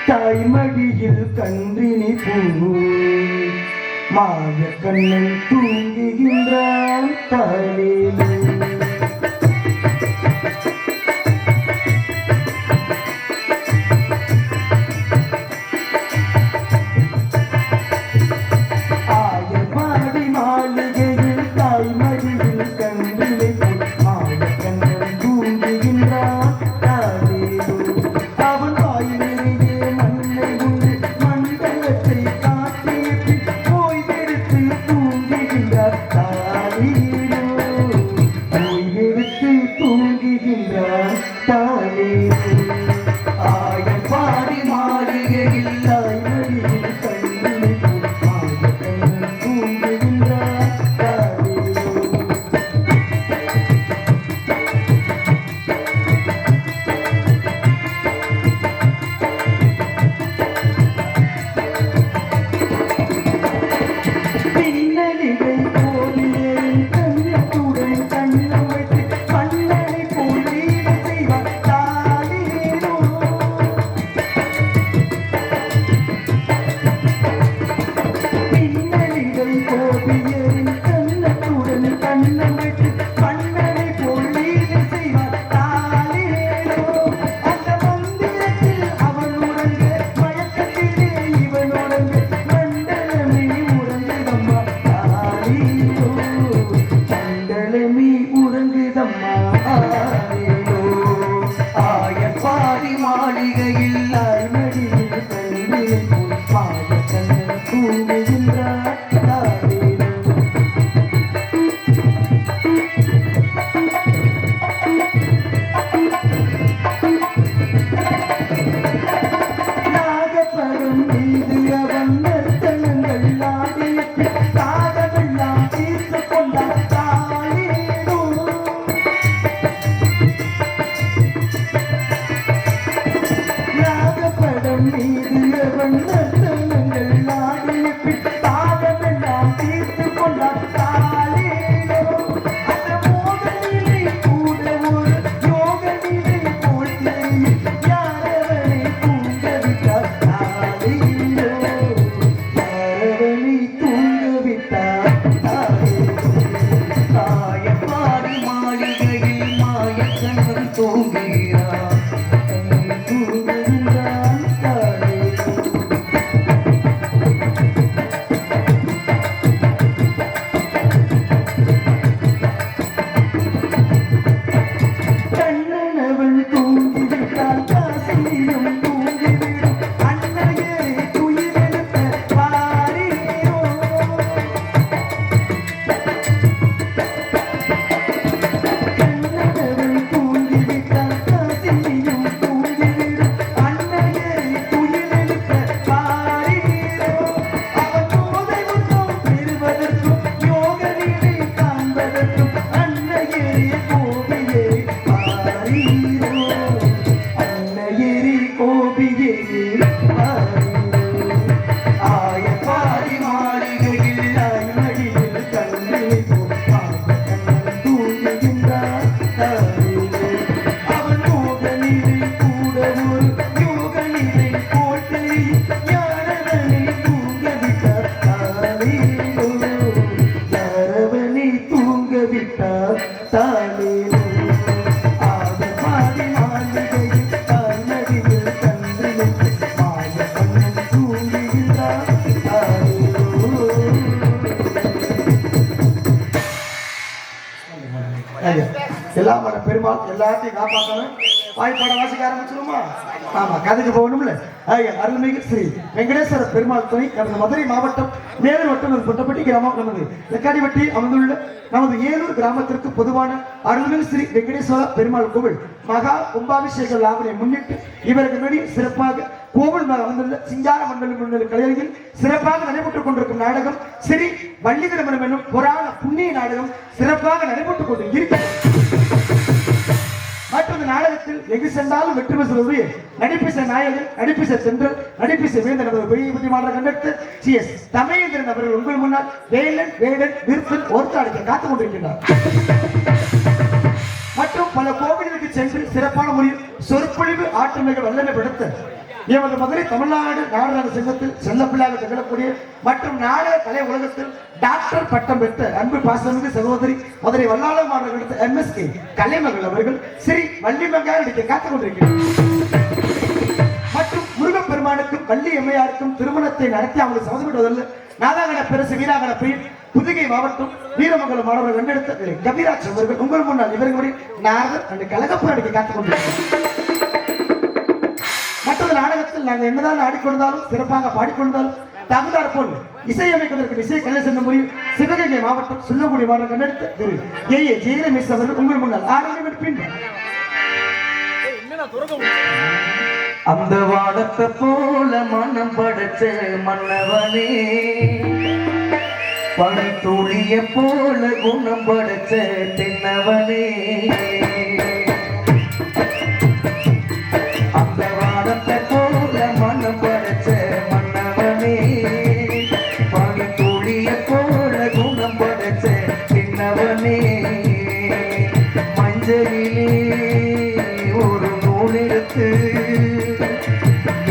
தாய்மடியில் கன்றினி பூ மாய கண்ணன் தூங்குகின்றான் தாலேலோ. தூங்குகிறான் தூங்குகின்றான் தானே கண்ணனவள் தூங்கிவிட்டால் காசினியும் தூங்கிவிடும் அன்னையே துயிலெழுத்த பாரீரோ கண்ணனவள் தூங்கிவிட்டால் காசினியும் தூங்கிவிடும் அன்னையே துயிலெழுத்த பாரீரோ அவன் போதை உண்ணும் பெறுவதற்கும் யோக நிலை காண்பதற்கும் அன்னையே கோபியே பாரீரோ அன்னையேரி கோபியே பாரீரோ ஆய பாரி மாளிகையில் ஆய்மடியில் கண்ணே கண்ணன் தூங்குகின்றான் தாரீரோ அவன் மோக நிலை கூட ஒரு யோக நிலை கோட்டை யாரவனை தூங்கவிட்டார் தாரீரோ யாரவனை தூங்கவிட்டார் தாரீரோ ஆக பாரி மாளிகையில் ஆய்மடியில் கண்ணே மாய கண்ணன் தூங்குகின்றான் தாரீரோ எல்லாம் வர பெருமாள் எல்லாத்தையும் காப்பாற்றணும் வாய்ப்பாட வாசிக்க ஆரம்பிச்சிருமா ஆமா கதைக்கு போகணும்ல அருள்மிகு ஸ்ரீ வெங்கடேஸ்வர பெருமாள் துணை நமது மதுரை மாவட்டம் மேலூர் வட்டம் கொட்டப்பட்டி கிராமம் நமது லக்காடிவட்டி அமைந்துள்ள நமது ஏலூர் கிராமத்திற்கு பொதுவான அருள்மிகு ஸ்ரீ வெங்கடேஸ்வர பெருமாள் கோவில் மகா கும்பாபிஷேக லாபனை முன்னிட்டு இவருக்கு முன்னாடி சிறப்பாக கோவில் மேல் அமைந்துள்ள சிங்கார மண்டலம் கலையரங்கில் சிறப்பாக நடைபெற்றுக் கொண்டிருக்கும் நாடகம் ஸ்ரீ வள்ளி திருமணம் என்னும் புராண புண்ணிய நாடகம் சிறப்பாக நடைபெற்றுக் கொண்டு இருக்கிறது. மற்றொரு நாடகத்தில் எங்கு சென்றாலும் வெற்றி பெறுவது நடிப்பிச நாயகன் நடிப்பிச சென்றல் நடிப்பிச வேந்தன் நமது பற்றி மாற்ற கண்டக்டர் CS தமிழேந்திரன் அவர்கள் உங்கள் முன்னால் வேலன் வேடன் விருப்பன் ஒருத்தாடிக்க காத்துக் கொண்டிருக்கின்றார். மற்றும் பல கோவில்களுக்கு சென்று சிறப்பான முறையில் சொற்பொழிவு ஆற்றுமைகள் வல்லமை படுத்த எமது மதுரை தமிழ்நாடு நாடக சங்கத்தில் செல்லப்பிள்ளாக திகழக்கூடிய மற்றும் நாடக கலை உலகத்தில் டாக்டர் பட்டம் பெற்ற அன்பு பாசமிகு சகோதரி மதுரை வல்லாள மாநகர் எடுத்த MSK கலைமகள் அவர்கள் ஸ்ரீ வள்ளிமங்காய் நடிக்க காத்துக் கொண்டிருக்கிறார். மற்றும் முருகப்பெருமானுக்கும் வள்ளி எம்மையாருக்கும் திருமணத்தை நடத்தி அவங்களை சமதுவிடுவதில் நாதாகன பெருசு வீராகன பெயர் புதுகை மாவட்டம் வீரமங்கலம் மாணவர்கள் கண்டெடுத்த கபிராஜ் அவர்கள் உங்கள் முன்னால் இவர்களுடைய நாரதர் அந்த கலகப்புற நடிக்க காத்துக் கொண்டிருக்கிறார். மற்றொரு நாடகத்தில் நாங்கள் என்னதான் ஆடிக்கொண்டாலும் சிறப்பாக பாடிக்கொண்டாலும் தகுந்தார் போல் இசையமைப்பதற்கு இசை கலை சென்ற முறையில் சிவகங்கை மாவட்டம் சுள்ளங்குடி மாவட்டம் கண்டெடுத்த திரு A.A. ஜெயரமேஷ் அவர்கள் உங்கள் முன்னால் ஆரம்பிப்பின் அந்த வாடத்தை போல மனம் படைச்ச மன்னவனே பனி துளிய போல குணம் படைச்ச தென்னவனே அந்த வாடத்தை போல மனம் படைச்ச மன்னவனே பனி துளிய போல குணம் படைச்ச தென்னவனே மஞ்சளிலே ஒரு நூல் எடுத்து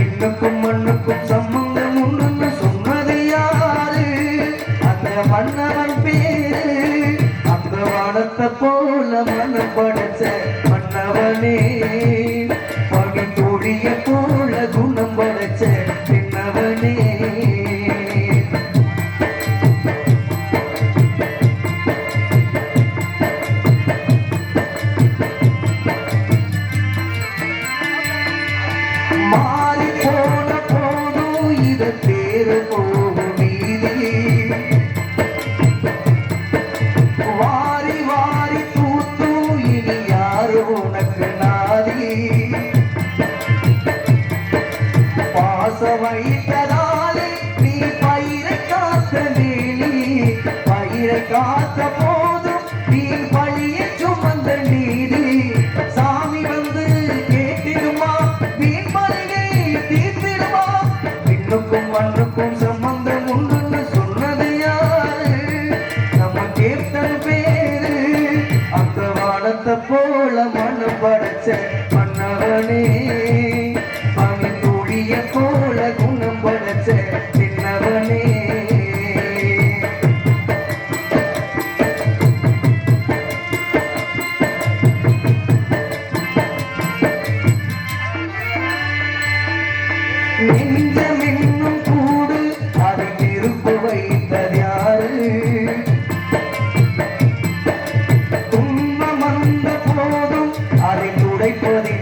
இன்னுக்கும் மண்ணுக்கும் சம்பந்தம் உண்டு சொன்னது யாரு அந்த மன்னவன் பேரு அந்த வானத்தை போல மனம் படைச்ச மன்னவனே பகை தோழிய போல குணம் படைச்ச பின்னவனே மாறி போன போதும் இத பேரு போகும் வீதி வாரி வாரி தூத்தும் இனி யாரு உனக்கு நாதி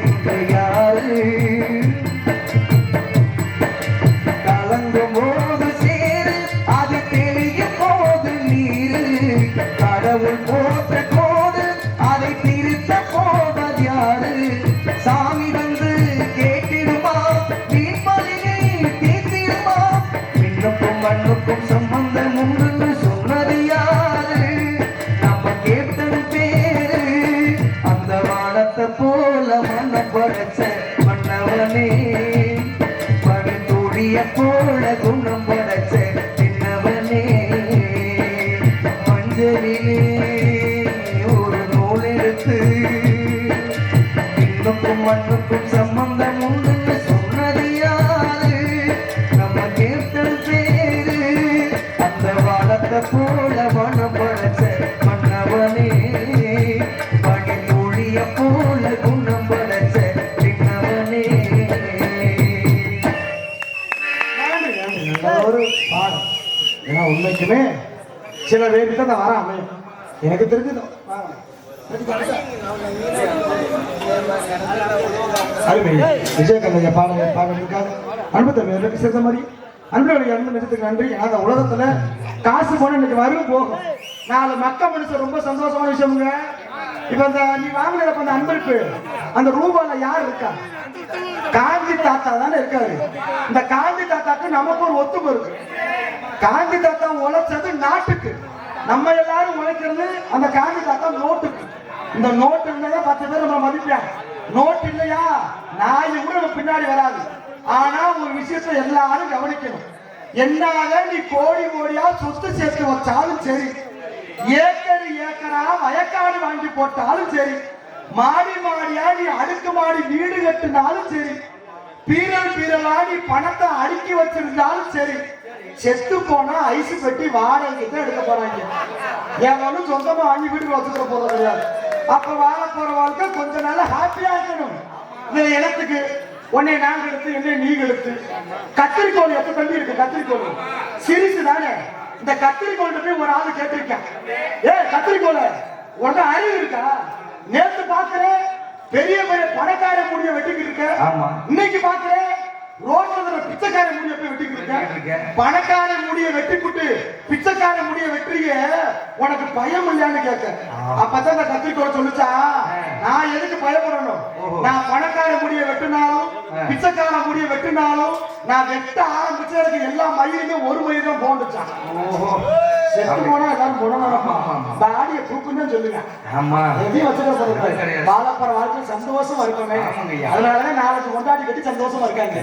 என்று யாரு கலங்கும் போது சேரு அது தெளியும் போது நீரு கடவுள் போட்ட கோடு அதை திருத்த போவது யாரு சாமி வந்து கேட்டிடுமா வீண்பலியை தீர்த்திடுமா விண்ணுக்கும் மண்ணுக்கும் சம்பந்தம் உண்டுன்னு சொன்னது யாரு நம்ம கேப்டன் பேரு அந்த வானத்தை போல மண்ணம் படைச்ச மன்னவனே பனித்துளிய போல குணம் படைச்ச என்னவனே மஞ்சளிலே ஒரு நூல் எடுத்து இன்னுக்கும் மண்ணுக்கும் சம்பந்தம் உண்டுன்னு சொன்னது யாரு நம்ம கேப்டன் பேரு அந்த வானத்தை போல மனம் படைச்ச மன்னவனே பனித்துளிய போல குணம் படைச்ச என்னவனே நல்ல ஒரு பாடம். ஏன்னா உண்மைக்குமே சில பேருக்கு தான் வர அமையும். எனக்கு தெரிஞ்சது அருமை விஜயகந்தைய பாடலுக்காக அன்பு தம்பி எனக்கு சேர்ந்த மாதிரி அன்புடைய அன்பு நிஜத்துக்கு நன்றி. அந்த உலகத்துல காசு போன இன்னைக்கு வரும் போகும். நாலு மக்க மனுஷன் ரொம்ப சந்தோஷமான விஷயமுங்க. இப்ப இந்த நீ வாங்கின அந்த அன்பருக்கு அந்த ரூபால யார் இருக்கா? காந்தி தாத்தா தானே இருக்காரு. இந்த காந்தி தாத்தாக்கு நமக்கு ஒரு ஒத்துமை இருக்கு. காந்தி தாத்தா உழைச்சது நாட்டுக்கு, நம்ம எல்லாரும் உழைக்கிறது அந்த காந்தி தாத்தா நோட்டுக்கு. இந்த நோட்டு இருந்தா 10 பேர் நம்ம மதிப்பேன். நோட்டு இல்லையா நாய் கூட நம்ம பின்னாடி வராது. ஆனா ஒரு விஷயத்தை எல்லாரும் கவனிக்கணும். என்னால நீ கோடி கோடியா சொத்து சேர்த்து வச்சாலும் சரி, ஏக்கர் ஏக்கரா வயக்காடு வாங்கி போட்டாலும் சரி, மாடி மாடியா நீ அடுக்கு மாடி வீடு கட்டினாலும் சரி, பீரல் பீரலா நீ பணத்தை அடுக்கி வச்சிருந்தாலும் சரி, செத்து போனா ஐசு பெட்டி வாடகைக்கு தான் எடுக்க போறாங்க. எவனும் சொந்தமா வாங்கி வீட்டுக்கு வச்சுக்கிற போறது கிடையாது. அப்ப வாழ போற வாழ்க்கை கொஞ்ச நாள் ஹாப்பியா இருக்கணும். இந்த இடத்துக்கு உன்னை நான் எடுத்து என்னை நீ எடுத்து கத்திரிக்கோள் எத்த தள்ளி இருக்கு. கத்திரிக்கோள் சிரிசு தானே. இந்த கத்திரிக்கோள் போய் ஒரு ஆளு கேட்டிருக்கேன், ஏ கத்திரிக்கோள உனக்கு அறிவு இருக்கா? நேற்று பாக்குறேன் பெரிய பெரிய பணக்கார முடிய வெட்டிக்கிட்டு இருக்க. இன்னைக்கு பாக்குறேன் ரோட்ல பிச்சைக்கார முடிய போய் வெட்டிக்கிட்டு இருக்க. பணக்கார முடிய வெட்டிக்கிட்டு பிச்சைக்கார முடிய வெட்டுறீங்க, உனக்கு பயம் இல்லையான்னு கேட்க. அப்பதான் இந்த கத்திரிக்கோள் சொல்லுச்சா, நான் எதுக்கு பயப்படணும்? நான் பணக்கார முடிய வெட்டினாலும் பிச்சைக்கார முடிய வெட்டினாலும் நான் வெட்ட ஆரம்பிச்சு எனக்கு எல்லா மயிலுமே ஒரு மயில் தான் போண்டுச்சான். செத்து போனா எல்லாரும் போனோம் பாடிய தூக்குன்னு சொல்லுங்க. எதையும் வச்சுக்க சொல்லுங்க. வாழப்போற வாழ்க்கை சந்தோஷமா இருக்கணும். அதனாலதான் நாளைக்கு கொண்டாடி கட்டி சந்தோஷமா இருக்காங்க.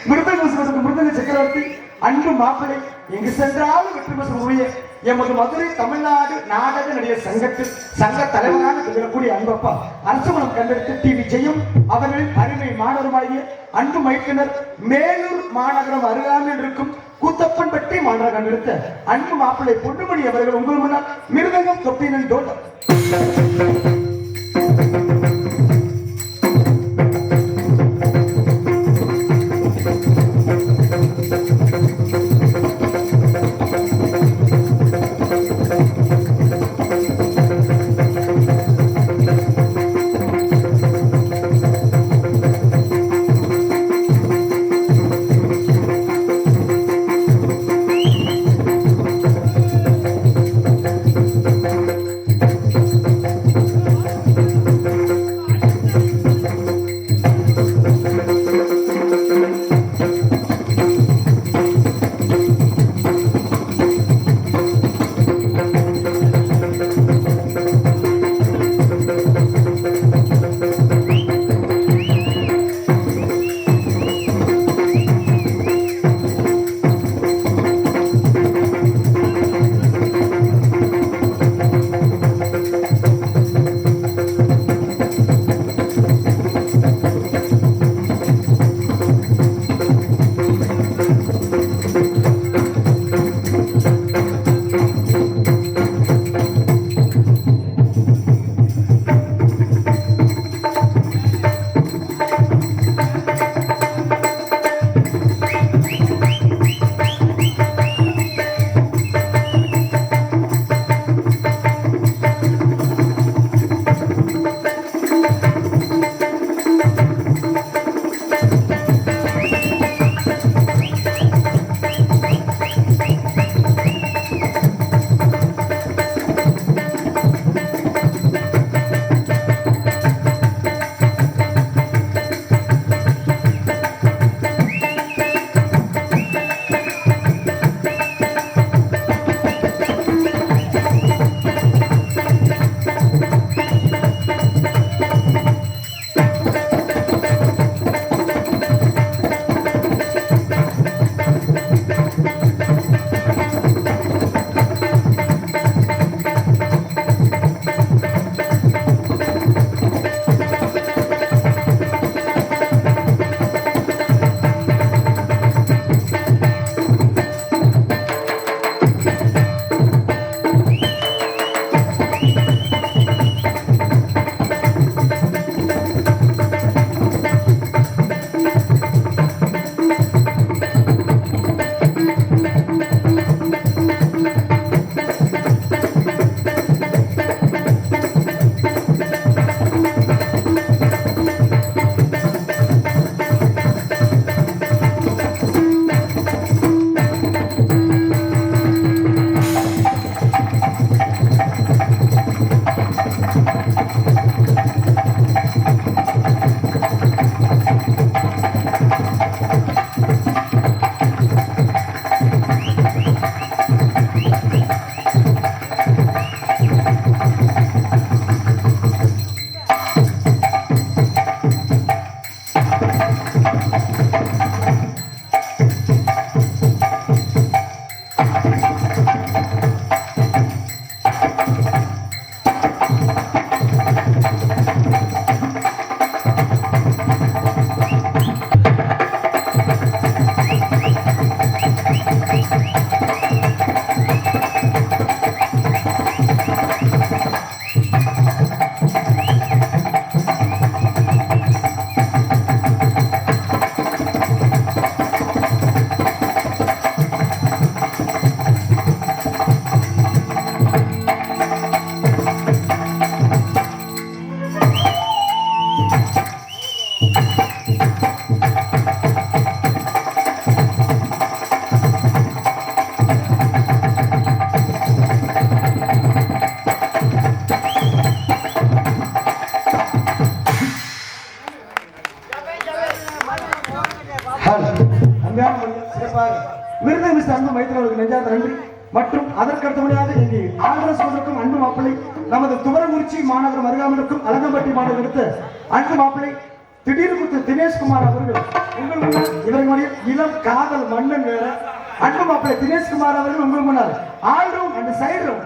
மிருதங்க சக்கரவர்த்தி அன்பு மாப்பிள்ளை எங்கு சென்றாலும் வெற்றி பெறக்கூடிய எமது மதுரை தமிழ்நாடு நாடக நடிகர் சங்கத்தில் சங்க தலைவராக திகழக்கூடிய அன்பப்பா அரசுமணம் கண்டெடுத்து டிவி ஜெயம் அவர்களின் அருமை மாணவருமாகிய அன்பு மைக்கினர் மேலூர் மாநகரம் அருகாமையில் இருக்கும் கூத்தப்பன் பட்டி மாநகரம் கண்டெடுத்த அன்பு மாப்பிள்ளை பொன்னுமணி அவர்கள் உங்கள் முன்னால் மிருதங்கம் தொப்பினன் டோட்டர். பரிசு அன்பு மைத்திரவர்களுக்கு நெஞ்சார்ந்த நன்றி. மற்றும் அதற்கடுத்தபடியாக இங்கே ஆல்ரஸ் கொண்டிருக்கும் அன்பு மாப்பிள்ளை நமது துவரங்குறிச்சி மாநகரம் அருகாமலுக்கும் அலங்கம்பட்டி மாநகரம் எடுத்த அன்பு மாப்பிள்ளை திடீர்குத்து தினேஷ்குமார் அவர்கள் உங்கள் முன்னால் இவர்களுடைய இளம் காதல் மன்னன் வேற அன்பு மாப்பிள்ளை தினேஷ்குமார் அவர்கள் உங்கள் முன்னால் ஆல்ரூம் அண்ட் சைடு ரூம்.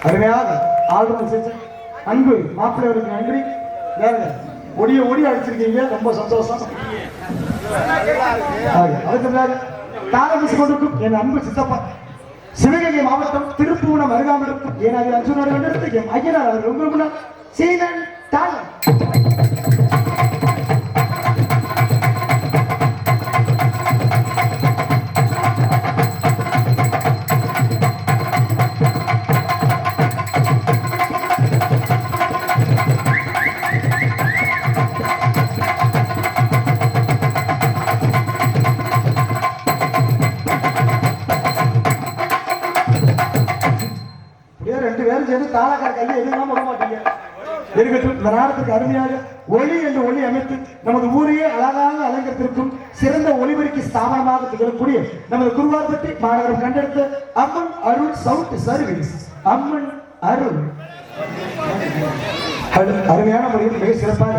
அருமையாக ஆல்பம் செஞ்ச அன்பு மாப்பிள்ளைகளுக்கு நன்றி. ஒடிய அடிச்சிருக்கீங்க, ரொம்ப சந்தோஷம். அதுக்கு மேல தாரமிசு கொடுக்கும் என் அன்பு சித்தப்பா சிவகங்கை மாவட்டம் திருப்பூணம் அருகாமலுக்கும் ஏனாதி அர்ஜுனோட எடுத்து என் ஐயனார் அவர்கள் உங்கள் முன்னால் சீனன் தாளம். தாளக்கார கையை எதுவும் விட மாட்டீங்க. இருக்கட்டும். இந்த நேரத்துக்கு அருமையாக ஒளி என்று ஒளி அமைத்து நமது ஊரையே அழகாக அலங்கரித்திருக்கும் சிறந்த ஒளிபெருக்கி ஸ்தாபனமாக திகழக்கூடிய நமது குருவார்பட்டி மாநகரம் கண்டெடுத்த அம்மன் அருள் சவுண்ட் சர்வீஸ். அம்மன் அருள் அருமையான முறையில் மிக சிறப்பாக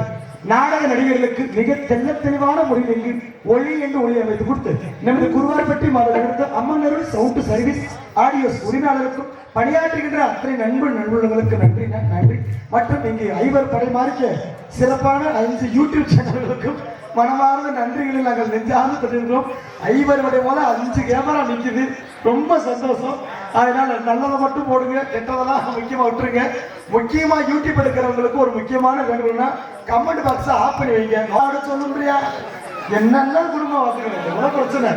நாடக நடிகர்களுக்கு மிக தெல்ல தெளிவான முறையில் இங்கு ஒளி என்று ஒளி அமைத்து கொடுத்து நமது குருவார்பட்டி மாவட்ட அம்மனருள் சவுண்ட் சர்வீஸ் ஆடியோஸ் உரிமையாளருக்கும் பணியாற்றுகின்ற அத்தனை நண்பர்களுக்கு நன்றி நன்றி. மற்றும் இங்கு ஐவர் படை மாறிக்க சிறப்பான 5 யூடியூப் சேனல்களுக்கும் மனமார்ந்த நன்றிகளை நாங்கள் நெஞ்சார்ந்து பெற்றிருக்கிறோம். ஐவர் படை போல 5 கேமரா நிற்குது, ரொம்ப சந்தோஷம். அதனால நல்லதை மட்டும் போடுங்க, கெட்டதெல்லாம் முக்கியமா விட்டுருங்க. முக்கியமா யூடியூப் எடுக்கிறவங்களுக்கு ஒரு முக்கியமான வேண்டுகோள்னா கமெண்ட் பாக்ஸை ஆஃப் பண்ணி வைங்க. நான் சொல்ல முடியா என்னெல்லாம் குடும்பம் வாக்குறேன் எவ்வளவு பிரச்சனை.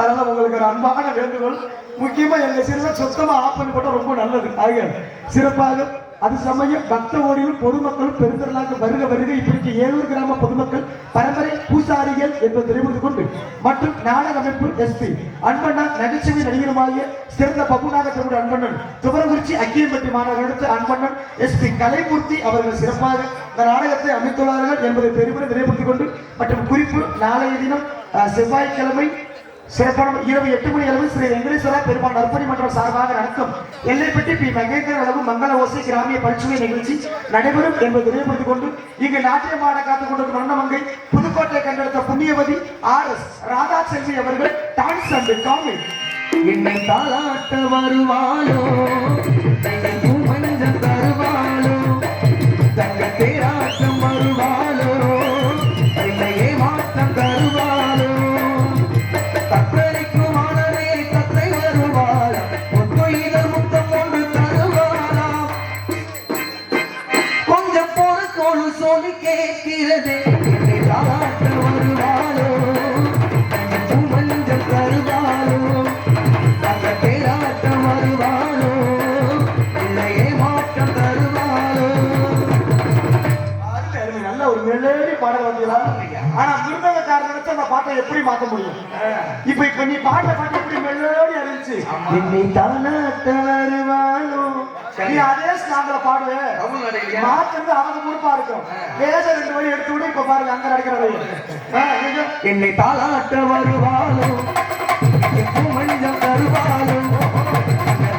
அதனால உங்களுக்கு ஒரு அன்பான வேண்டுகோள், முக்கியமா எங்க சீரியல சுத்தமா ஆஃப் பண்ணி போட்டா ரொம்ப நல்லது. ஆக சிறப்பாக அது சமயம் பக்த ஓடியும் பொதுமக்களும் பெருந்திரளாக வருக வருக இப்படிக்கு 7 கிராம பொதுமக்கள் பரம்பரை பூசாரிகள் என்பதை தெரிவித்துக் கொண்டு மற்றும் நாடக அமைப்பு SP அன்பண்ணா நகைச்சுவை நடிகருமாகிய சிறந்த பப்புனாக தமிழ் அன்பண்ணன் துவரங்குறிச்சி அக்கியம்பட்டி மாநகரத்து அன்பண்ணன் SP கலைமூர்த்தி அவர்கள் சிறப்பாக இந்த நாடகத்தை அமைத்துள்ளார்கள் என்பதை பெருமையை நினைவுபடுத்திக் கொண்டு மற்றும் குறிப்பு நாளைய தினம் செவ்வாய்க்கிழமை சிறப்பான இரவு 8 மணி அளவில் ஸ்ரீ வெங்கடேஸ்வரா பெருமாள் நற்பணி மன்றம் சார்பாக நடக்கும் எல்லைப்பட்டி பி மகேந்திரன் அளவு மங்கள ஓசை கிராமிய பரிசுமை நிகழ்ச்சி நடைபெறும் என்பதை நினைவுபடுத்திக் கொண்டு இங்கு நாட்டியமாட காத்துக் கொண்டிருக்கும் நன்னமங்கை புதுக்கோட்டை கண்டெடுத்த புண்ணியவதி RS ராதா செல்வி அவர்கள் டான்ஸ் அண்ட் காமெடி. என்னை தாளாட்ட வருவாளோ மஞ்சள் தருவாளோ தங்க தேராட்டம் வருவாளோ இல்லையே மாற்றம் தருவாளோ தத்தளிக்கும் ஆனவே தத்தை வருவாளா முத்தொழில் முத்தம் கொண்டு தருவாளா கொஞ்சம் போன கோழு சொல்லி கேட்கிறது என்னை தாளாட்ட வருவாளோ மஞ்சள் தருவாளோ தங்க தேராட்டம் வருவாளோ இல்லையே மாற்றம் தருவாளோ. நல்ல ஒரு மெலோடி பாடல் வந்தீங்களா? ஆனா மிருதங்கக்காரன் நினைச்சு அந்த பாட்டை எப்படி மாத்த முடியும்? இப்ப நீ பாட்ட பாட்டு எப்படி மெலோடி இருந்துச்சு? என்னை தாளாட்ட வருவாளோ நீ அதே ஸ்லாங்ல பாடுவே, மாற்றது அவங்க பொறுப்பா இருக்கும். பேச 2 வழி எடுத்து விட இப்ப பாருங்க அங்க நடக்கிறது. என்னை தாளாட்ட வருவாளோ மஞ்சள் தருவாளோ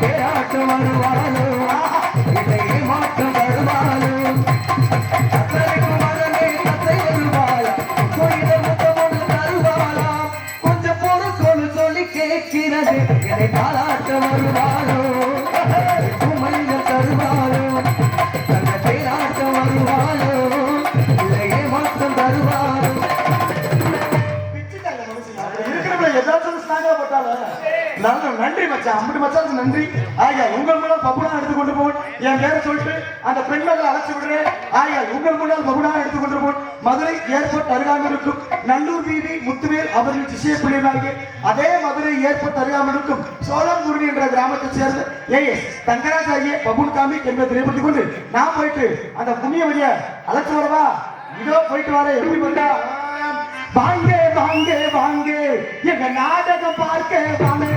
தேராட்ட வருவாளோ இல்லையே மாற்றம் தருவாளோ கொஞ்சம் போற சொல்லு சொல்லி கேட்கிறது என்னை தாளாட்ட வருவாளோ மஞ்சள் தருவாளோ தங்க தேராட்ட வருவாளோ இல்லையே மாற்றம் தருவாளோ. நன்றி மச்சான், அம்பட்டு மச்சான் நன்றி. ஆயா உங்கள் மூலம் பபுனா எடுத்துக்கொண்டு போன் என் பேரை சொல்லிட்டு அந்த பெண்களை அழைச்சு விடுறேன். ஆயா உங்கள் மூலம் பபுனா எடுத்துக்கொண்டு போன் மதுரை ஏர்போர்ட் அருகாமல் இருக்கும் நல்லூர் வீதி முத்துவேல் அவர்கள் சிஷிய பிள்ளைகளாகிய அதே மதுரை ஏர்போர்ட் அருகாமல் இருக்கும் சோழங்குருணி என்ற கிராமத்தை சேர்ந்த AS தங்கராஜ் ஆகிய பபுன் காமி என்பதை நினைவுபடுத்திக் கொண்டு நான் போயிட்டு அந்த புண்ணிய வழிய அழைச்சு வரவா? இதோ போயிட்டு வர. எப்படி வந்தா? வாங்க வாங்க வாங்க எங்க நாடகம் பார்க்க வாங்க.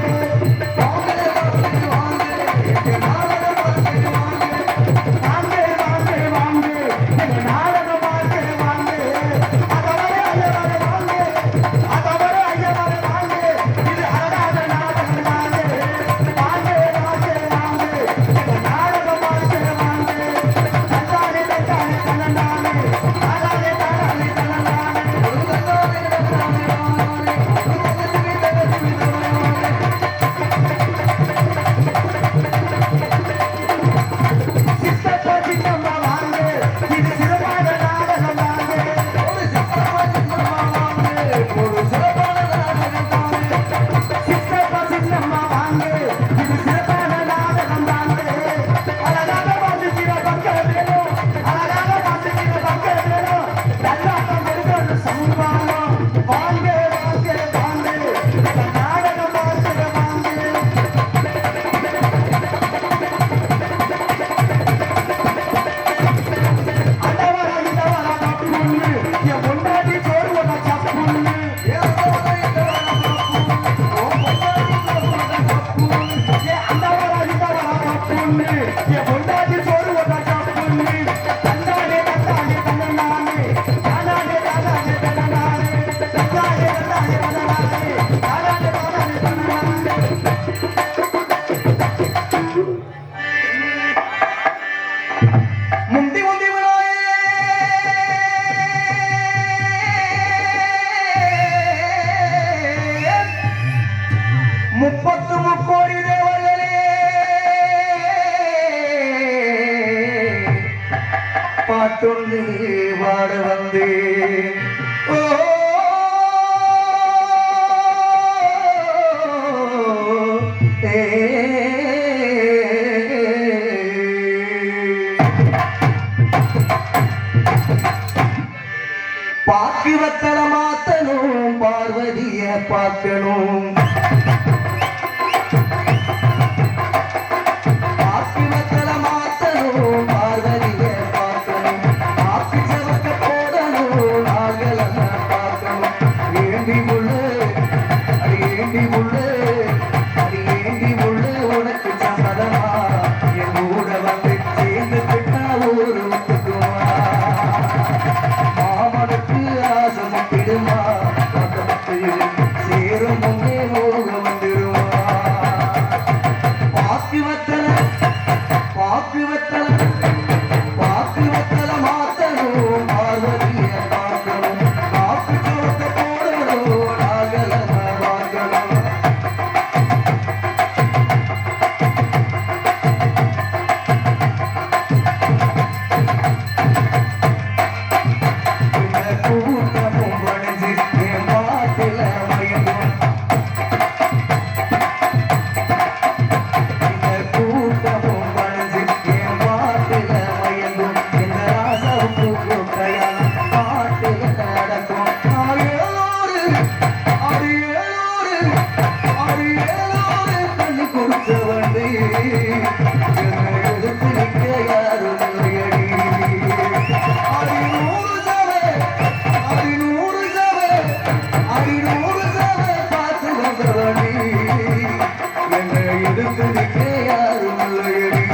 முப்பத்து தேவர்களே பாட்டொன்று வாட வந்து ஓ பாக்குவத்தல மாத்தணும் பார்வதிய பார்க்கணும் பாக்குவத்தல மாத்தணும் பார்வதிய பார்க்கணும் பாக்கு செவக்க போடணும் நாகலன பார்க்கணும் ஏண்டி முள்ளு அடி ஏண்டி முள்ளு அடி ஏண்டி முள்ளு உனக்கு சம்மதமா என் கூட வந்து சேர்ந்து கிட்டா ஊரு ஒத்துக்குமா மாமனுக்கு ஆசமத்திடுமா பக்கத்து சேரும் முன்னே மோக வந்துடுமா பாக்குவத்தல மாத்தணும் பார்வதிய பார்க்கணும் காப்பு சோத்த போடணும் நாகலன பார்க்கணும் கூட்டமும் வளைஞ்சு என் பாட்டுல மயங்கும் கூட்டமும் வளைஞ்சு என் பாட்டுல மயங்கும் இந்த ராசாவுக்கு கூட்டையா பாட்டுல நடக்கும் அடியோரு தண்ணி கொடுத்த வந்து என்னை எடுத்து நிற்க யாரும் இல்லையடி அடிநூறு சபை பார்த்து வந்தவடி என்னை எடுத்து நிற்க யாரும் இல்லையடி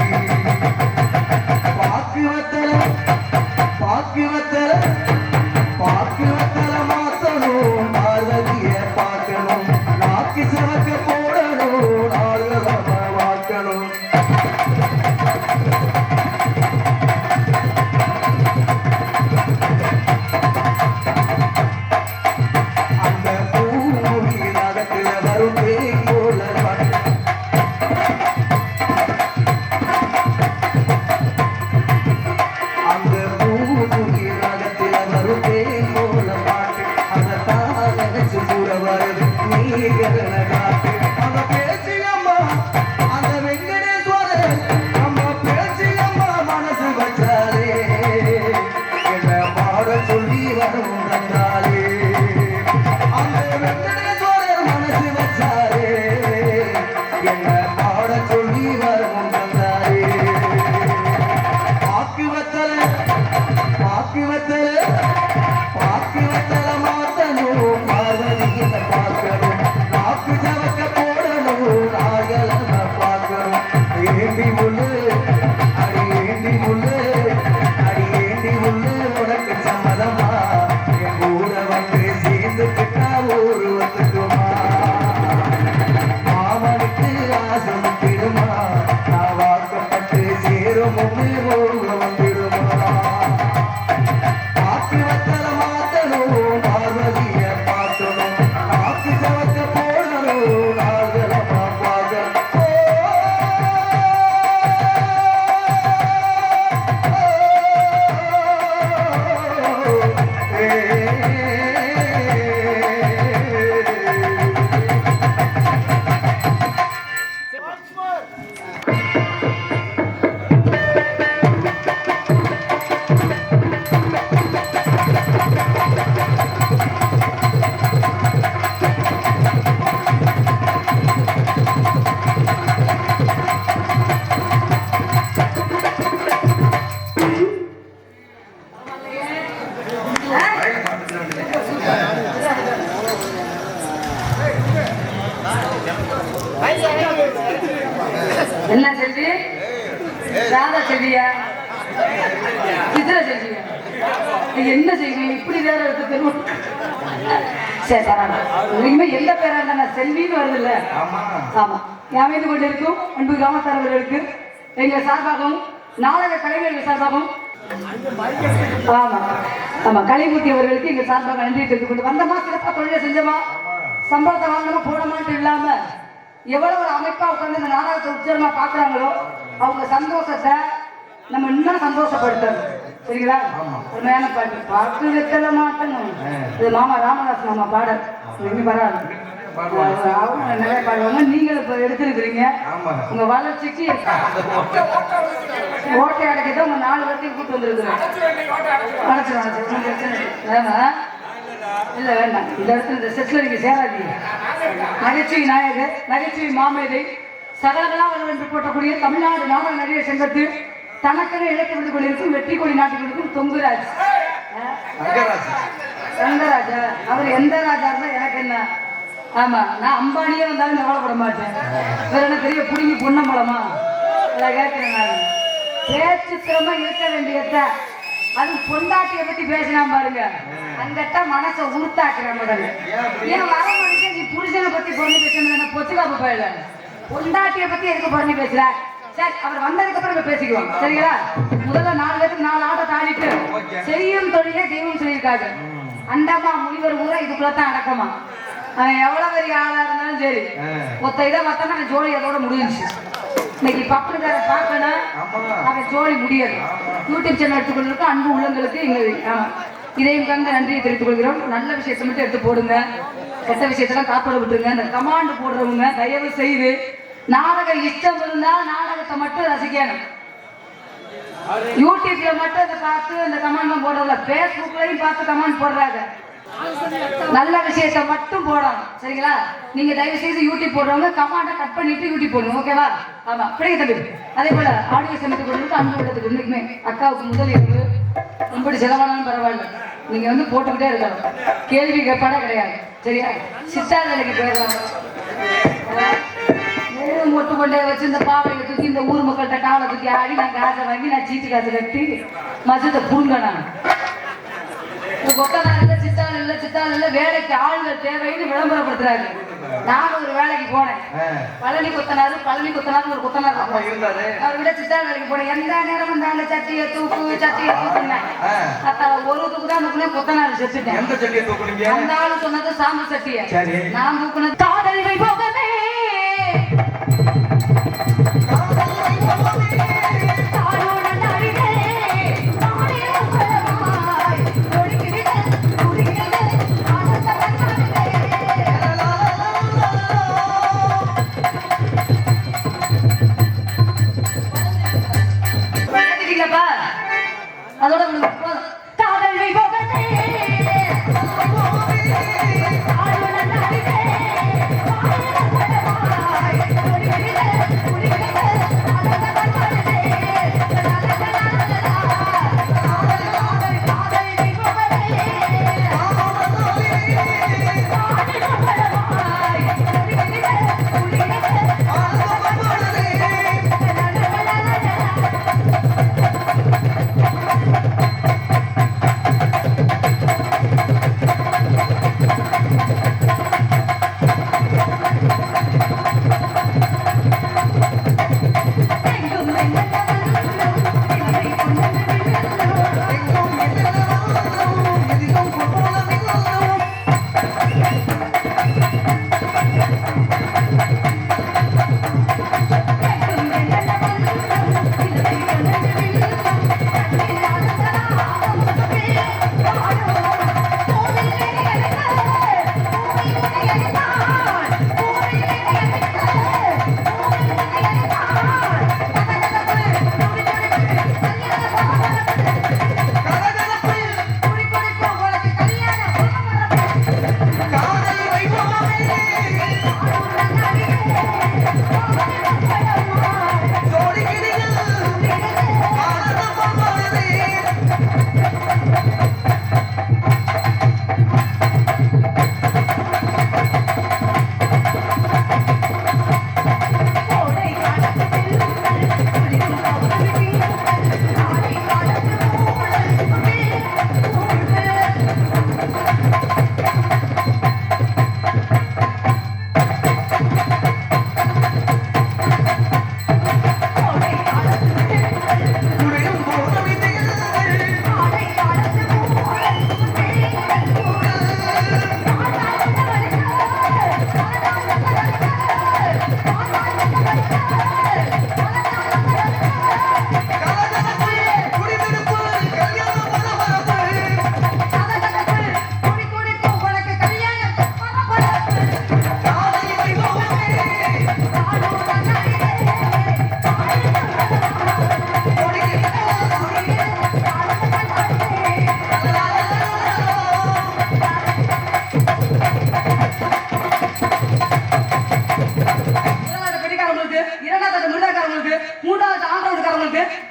பாக்குவத்தல மாத்தணும் பார்வதிய பார்க்கணும் நாக்கு சவக்க போடணும் நாகலம பார்க்கணும் அந்த பூமொழி நகத்துல வரும் தேய் போல அந்த பூமொழி நகத்துல வரும் தேய் போல பாட்டு அதைத்தான் நினைச்சு கூட வருது நீகரண காட்டு அந்த பேச்சியம்மா அந்த வெங்கடேஸ்வரர் நம்ம பேச்சியம்மா மனசு வச்சாலே என்ன பாட சொல்லி வரும் தந்தாலே அந்த வெங்கடேஸ்வரர் மனசு வச்சாலே என்ன பாட சொல்லி வரும் தந்தாலே பாக்குவத்தல மாத்தணும் பார்வதிய பார்க்கணும் நாக்கு சவக்க போடணும் நாகலம பார்க்கணும் ஏண்டி முள்ளு அடி ஏண்டி முள்ளு அடி ஏண்டி முள்ளு உனக்கு சம்மதமா என் கூட வந்து சேர்ந்து கிட்டா ஊரு ஒத்துக்குமா மாமனுக்கு ஆசமத்திடுமா நான் வாக்கப்பட்டு சேரும் முன்னே மோக வந்துடுமா பாக்குவத்தல மாத்தணும் பார்வதிய பார்க்கணும் நாக்கு சவக்க போடணும் நாகலமா பார்க்கணும் என்ன செல்வி ராதா செல்வியா சித்திர செல்வியா என்ன செய்வீங்க இப்படி வேற இருக்கு தெரியும் சரி இனிமே எந்த பேரா இருந்தா செல்வின்னு வருது இல்ல ஆமா ஞாபகம் கொண்டிருக்கும் அன்பு கிராமத்தாரர்களுக்கு எங்க சார்பாகவும் நாடக கலைஞர்கள் சார்பாகவும் ஆமா ஆமா கலைமூர்த்தி அவர்களுக்கு எங்க சார்பாக நன்றி தெரிவித்துக் கொண்டு வந்தமா சிறப்பா தொழிலை செஞ்சமா சம்பளத்தை வாங்கணும் போனமான்ட்டு இல்லாம எவ்வளவு ஒரு அமைப்பா உட்கார்ந்து இந்த நாடகத்தை உச்சரமா பாக்குறாங்களோ அவங்க சந்தோஷத்தை நம்ம இன்னும் சந்தோஷப்படுத்தணும். சரிங்களா? உண்மையான பாட்டு பாட்டு வைக்கல மாட்டணும். இது மாமா ராமதாஸ் மாமா பாடல் இன்னும் பரவாயில்ல. அவங்க நிறைய பாடுவாங்க. நீங்களும் இப்ப எடுத்திருக்கிறீங்க. உங்க வளர்ச்சிக்கு ஓட்டை அடைக்கதான் உங்க 4 பேர்த்தையும் கூட்டு வந்திருக்கிறோம். இல்ல வேண்டாம். இந்த இடத்துல இந்த செட்ல நீங்க சேராதீங்க. நகைச்சுவை நாயகர், நகைச்சுவை மாமேதை, சகலகலா என்று போட்டக்கூடிய தமிழ்நாடு நாடக நடிகர் சங்கத்து தனக்கென இழக்க விட்டு கொண்டிருக்கும் வெற்றி கொடி நாட்டுக் கொண்டிருக்கும் தொங்குராஜ் சங்கராஜா. அவர் எந்த ராஜா இருந்தா எனக்கு என்ன? ஆமா, நான் அம்பானியே வந்தாலும் கவலைப்பட மாட்டேன். வேற என்ன பெரிய புடுங்கி பொன்னம்பலமா கேட்கிறேன். நான் பேச்சு திறமை இருக்க வேண்டியத அது பொண்டாட்டியை பத்தி பேசினா பாருங்க, அங்கட்ட மனசை உருத்தாக்குற முதல்ல. ஏன் வர முடிஞ்ச நீ புருஷனை பத்தி பொண்ணு பேசணும் பொத்துக்காப்பு போயில பொண்டாட்டியை பத்தி எதுக்கு பொண்ணு பேசுற? சரி, அவர் வந்ததுக்கு அப்புறம் பேசிக்குவோம். சரிங்களா? முதல்ல 4 பேருக்கு 4 ஆட்டை தாண்டிட்டு செய்யும் தொழிலே தெய்வம் சொல்லியிருக்காங்க. அண்டமா முனிவர் கூட இதுக்குள்ளதான் அடக்கமா. அவன் எவ்வளவு பெரிய ஆளா இருந்தாலும் சரி, மொத்த இதை பார்த்தா அவன் ஜோலி அதோட முடிஞ்சிச்சு. இன்னைக்கு பப்புக்கார பார்க்கணும், அவன் ஜோலி முடியாது. யூடியூப் சேனல் எடுத்துக்கொண்டிருக்க அன்பு உள்ளங்களுக்கு இதையும் கண்டு நன்றியை தெரிவித்துக் கொள்கிறோம். நல்ல விஷயத்தை மட்டும் எடுத்து போடுங்க, கெட்ட விஷயத்தெல்லாம் காப்பாட விட்டுருங்க. இந்த கமாண்ட் போடுறவங்க தயவு செய்து நாடக இஷ்டம் இருந்தா நாடகத்தை மட்டும் ரசிக்கணும். யூடியூப்ல மட்டும் அதை பார்த்து அந்த கமெண்ட் போடுறதில்ல, பேஸ்புக்லயும் பார்த்து கமெண்ட் போடுறாங்க. நல்ல விஷயத்தை மட்டும் போடணும். சரிங்களா? நீங்க தயவு செய்து யூடியூப் போடுறவங்க கமாண்டை கட் பண்ணிட்டு யூடியூப் போடுங்க. ஓகேவா? ஆமா, பிடிக்க தம்பி. அதே போல ஆடியோ சமைத்து கொடுத்து அன்பு உள்ளதுக்கு இன்னைக்குமே அக்காவுக்கு முதல் இரவு இப்படி செலவானாலும் பரவாயில்ல, நீங்க வந்து போட்டுக்கிட்டே இருக்கலாம். கேள்வி கேட்பாடா கிடையாது. சரியா? சித்தார் வேலைக்கு போயிடலாம். மொட்டு கொண்டே வச்சு இந்த பாவையை தூக்கி இந்த ஊர் மக்கள்கிட்ட காலை தூக்கி ஆடி நான் காசை வாங்கி நான் சீட்டு காசு கட்டி மசத்தை புடுங்க. நான் கொத்தனார் இல்ல, சித்தாள் இல்ல, சித்தாள் இல்ல, வேலைக்கு ஆளுங்கள் தேவைன்னு விளம்பரப்படுத்துறாங்க. நான் ஒரு வேலைக்கு போனேன். பழனி கொத்தனார் ஒரு கொத்தனார் அவர்கிட்ட சித்தாள் வேலைக்கு போனேன். எந்த நேரம் வந்தாங்க சட்டியை தூக்கு சட்டியை தூக்குனேன். ஒரு தூக்கு தான் தூக்குனேன், கொத்தனார் செத்துட்டேன். அந்த ஆளு சொன்னது சாம்பு சட்டிய, நான் தூக்குனது காதல் வைபோகமே. அதோட காதல் வைபோகமே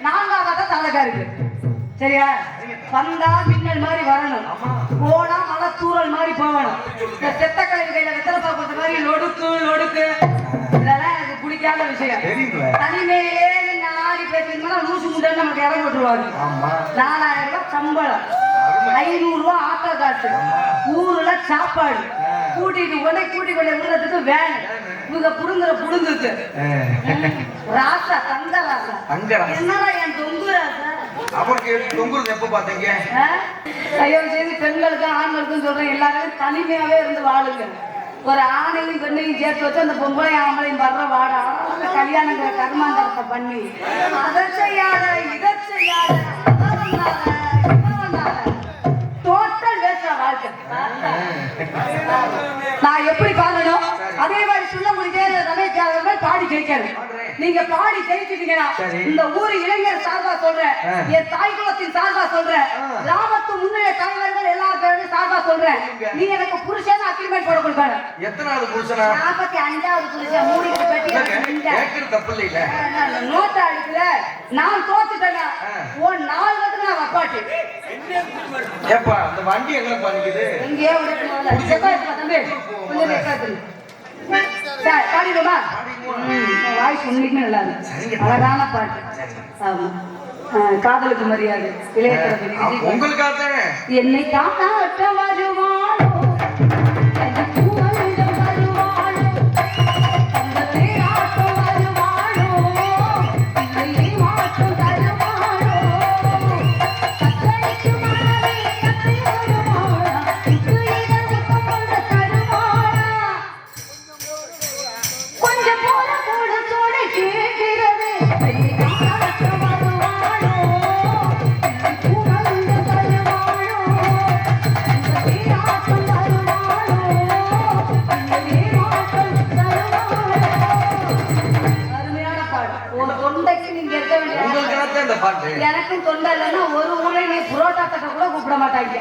4ஆவது தாளக்கா இருக்கு. சரியா? வந்தா மின்னல் மாதிரி வரணும், போனா மழை தூறல் மாதிரி போகணும். இந்த செத்த கலைஞர் கையில வெத்தலை பாக்குறது மாதிரி லொடுக்கு லொடுக்கு இதெல்லாம் எனக்கு பிடிக்காத விஷயம். தனிமையிலே நீங்க ஆடி பேசுறீங்கன்னா லூசு முட்டை நமக்கு இறங்கி விட்டுருவாங்க. 4000 ரூபாய் சம்பளம், 500 ரூபாய் ஆட்டோ காசு, ஊர்ல சாப்பாடு, கூட்டிட்டு கொண்டு விடுறதுக்கு வேன், இவங்க புடுங்குற புடுங்குக்கு ராசா தங்க ராசா. என்னடா என் தொங்கு ராசா? அவருக்கு தொங்குறது எப்ப பாத்தீங்க? தயவு செய்து பெண்களுக்கும் ஆண்களுக்கும் சொல்றேன், எல்லாரும் தனிமையாவே இருந்து வாழுங்க. ஒரு ஆணையும் பெண்ணையும் சேர்த்து வச்சு அந்த பொம்பளை ஆம்பளையும் வர்ற வாடா கல்யாணங்கிற கர்மாந்தரத்தை பண்ணி அதை செய்யாத இதை செய்யாத டோட்டல் வேஸ்டா வாழ்க்கை. நான் எப்படி பாடணும் அதே மாதிரி சொல்ல முடிஞ்சே ரமேஷ் அவர்கள் பாடி ஜெயிக்காது. நீங்க பாடி ஜெயிச்சிட்டீங்கன்னா இந்த ஊர் இளைஞர் சார்பா சொல்றேன், என் தாய் குலத்தின் சார்பா சொல்றேன், கிராமத்து முன்னிலை தலைவர்கள் எல்லா பேரும் சார்பா சொல்றேன், நீ எனக்கு புருஷன் அக்ரிமெண்ட் போட கொடுப்பாரு. எத்தனாவது புருஷனா? 45வது புருஷன். மூடிட்டு பேட்டி தப்பு இல்ல நோட்டா இருக்குல்ல, நான் தோத்துட்டேன்னா உன் 4 வருஷத்துக்கு நான் வப்பாட்டு. ஏப்பா அந்த வண்டி எங்க பண்ணிக்குது? இங்கேயே விடணும்ல. தம்பி கொஞ்சம் எக்காத்து சார் பாடிடுமா? வாய்ஸ் உண்மைக்குமே நல்லா இருக்கு, அழகான பாட்டு. ஆமா, காதலுக்கு மரியாதை இளைய தளபதி உங்களுக்காக என்னை காட்ட வருவானோ எனக்கும் தொண்டை இல்லைன்னா ஒரு ஊரை நீ புரோட்டா தட்ட கூட கூப்பிட மாட்டாங்க.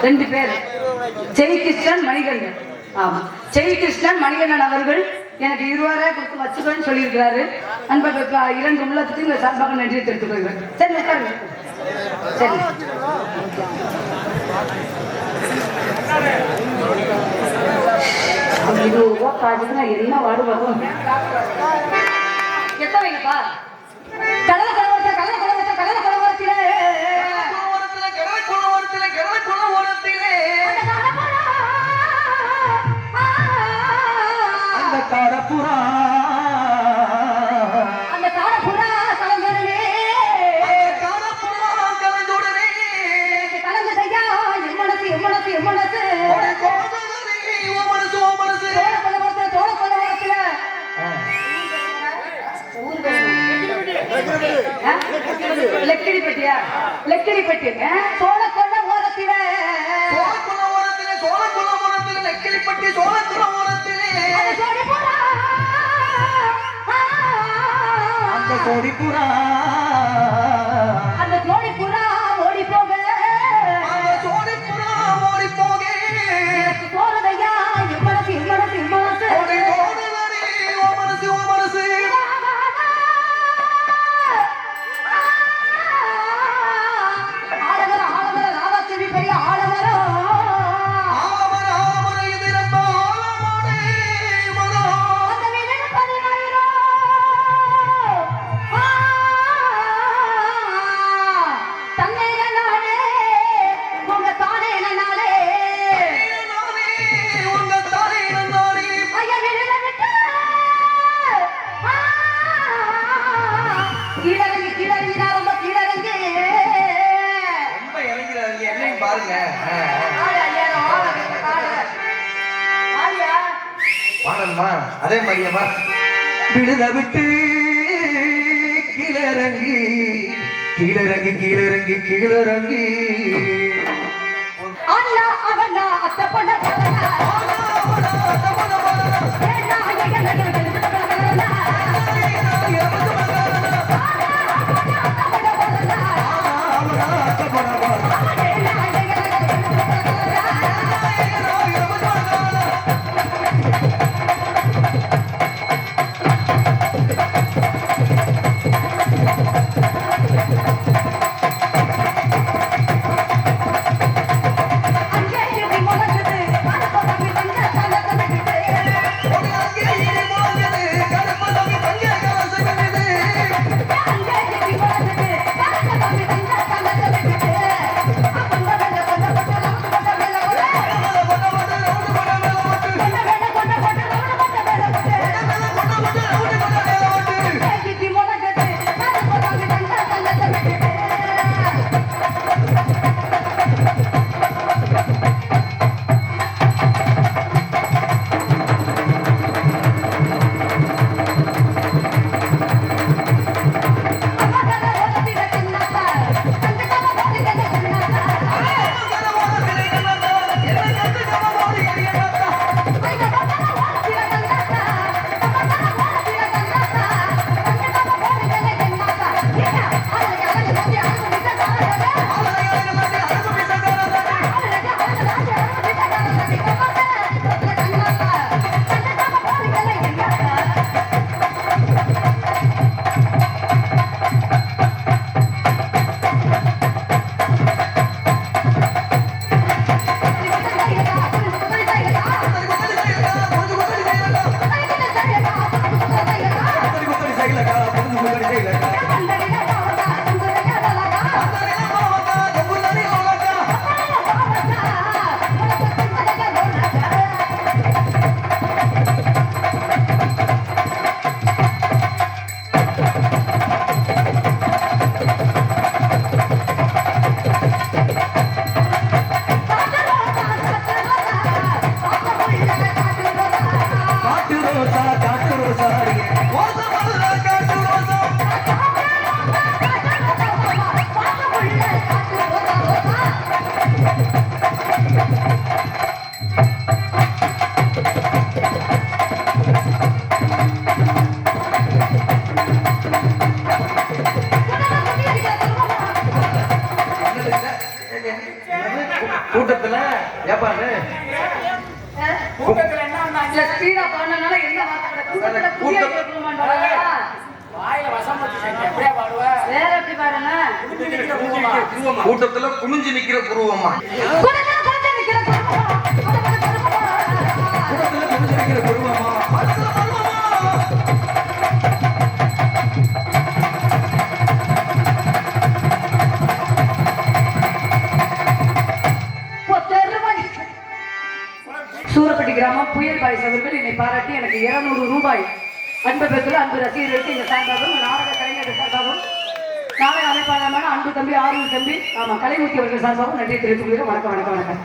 2 பேர் ஜெய்கிருஷ்ணன் மணிகண்டன். ஆமா, ஜெய்கிருஷ்ணன் மணிகண்டன் அவர்கள் எனக்கு 20,000 கொடுத்து வச்சுக்கோன்னு சொல்லியிருக்கிறாரு. அன்பர்களுக்கு 2 உள்ளத்துக்கு இந்த சார்பாக நன்றியை தெரிவித்துக் கொள்கிறேன். சரி உட்காருங்க. சரி என்ன வாடுவாகும் எத்த வைங்கப்பா. கடலை குளவரத்துல கடலை குளவரத்துல கடலை குளவரத்திலே அந்த காடப்புறா கலந்தோடனே கலந்ததையா எம்மனசு லெக்கடிப்பட்டியா லெக்கடிப்பட்டி சோழக்கொள்ள ஓரத்திலே நெக்கிலிப்பட்டி சோழக்குள்ள ஓரத்திலே அந்த கோடிப்புறா ஓடி போக அந்த சோடிப்புறா ஓடி போக போறதையா எம்மனசு ஓடி போனதடி ஓ மனசு அதே மாதிரியமா விடுத விட்டு கீழறங்கி அண்ணா அவனா அத்த பண்ண கூட்டத்துல ஏப்பாரு கூட்டத்துல என்ன இல்ல ஸ்பீடா பண்ணனால என்ன வார்த்தை கூட்டத்துல வாயில வசம் வச்சு எப்படியா பாடுவ வேற எப்படி பாடுனா கூட்டத்துல குனிஞ்சு நிக்கிற குருவம்மா கூட்டத்துல குனிஞ்சு நிக்கிற குருவம்மா சூரப்பட்டி கிராமம் புயல் பாய்ஸ் அவர்கள் என்னை பாராட்டி எனக்கு 200 ரூபாய் அன்பு பெற்று அன்பு ரசிகர்களுக்கு இந்த சார்பாகவும் நாடக கலைஞர்கள் சார்பாகவும் நாடக அமைப்பாளமான அன்பு தம்பி ஆர்வம் தம்பி ஆமா கலைமூர்த்தி அவர்கள் சார்பாகவும் நன்றி தெரிவித்துக் கொள்கிறேன். வணக்கம் வணக்கம் வணக்கம்.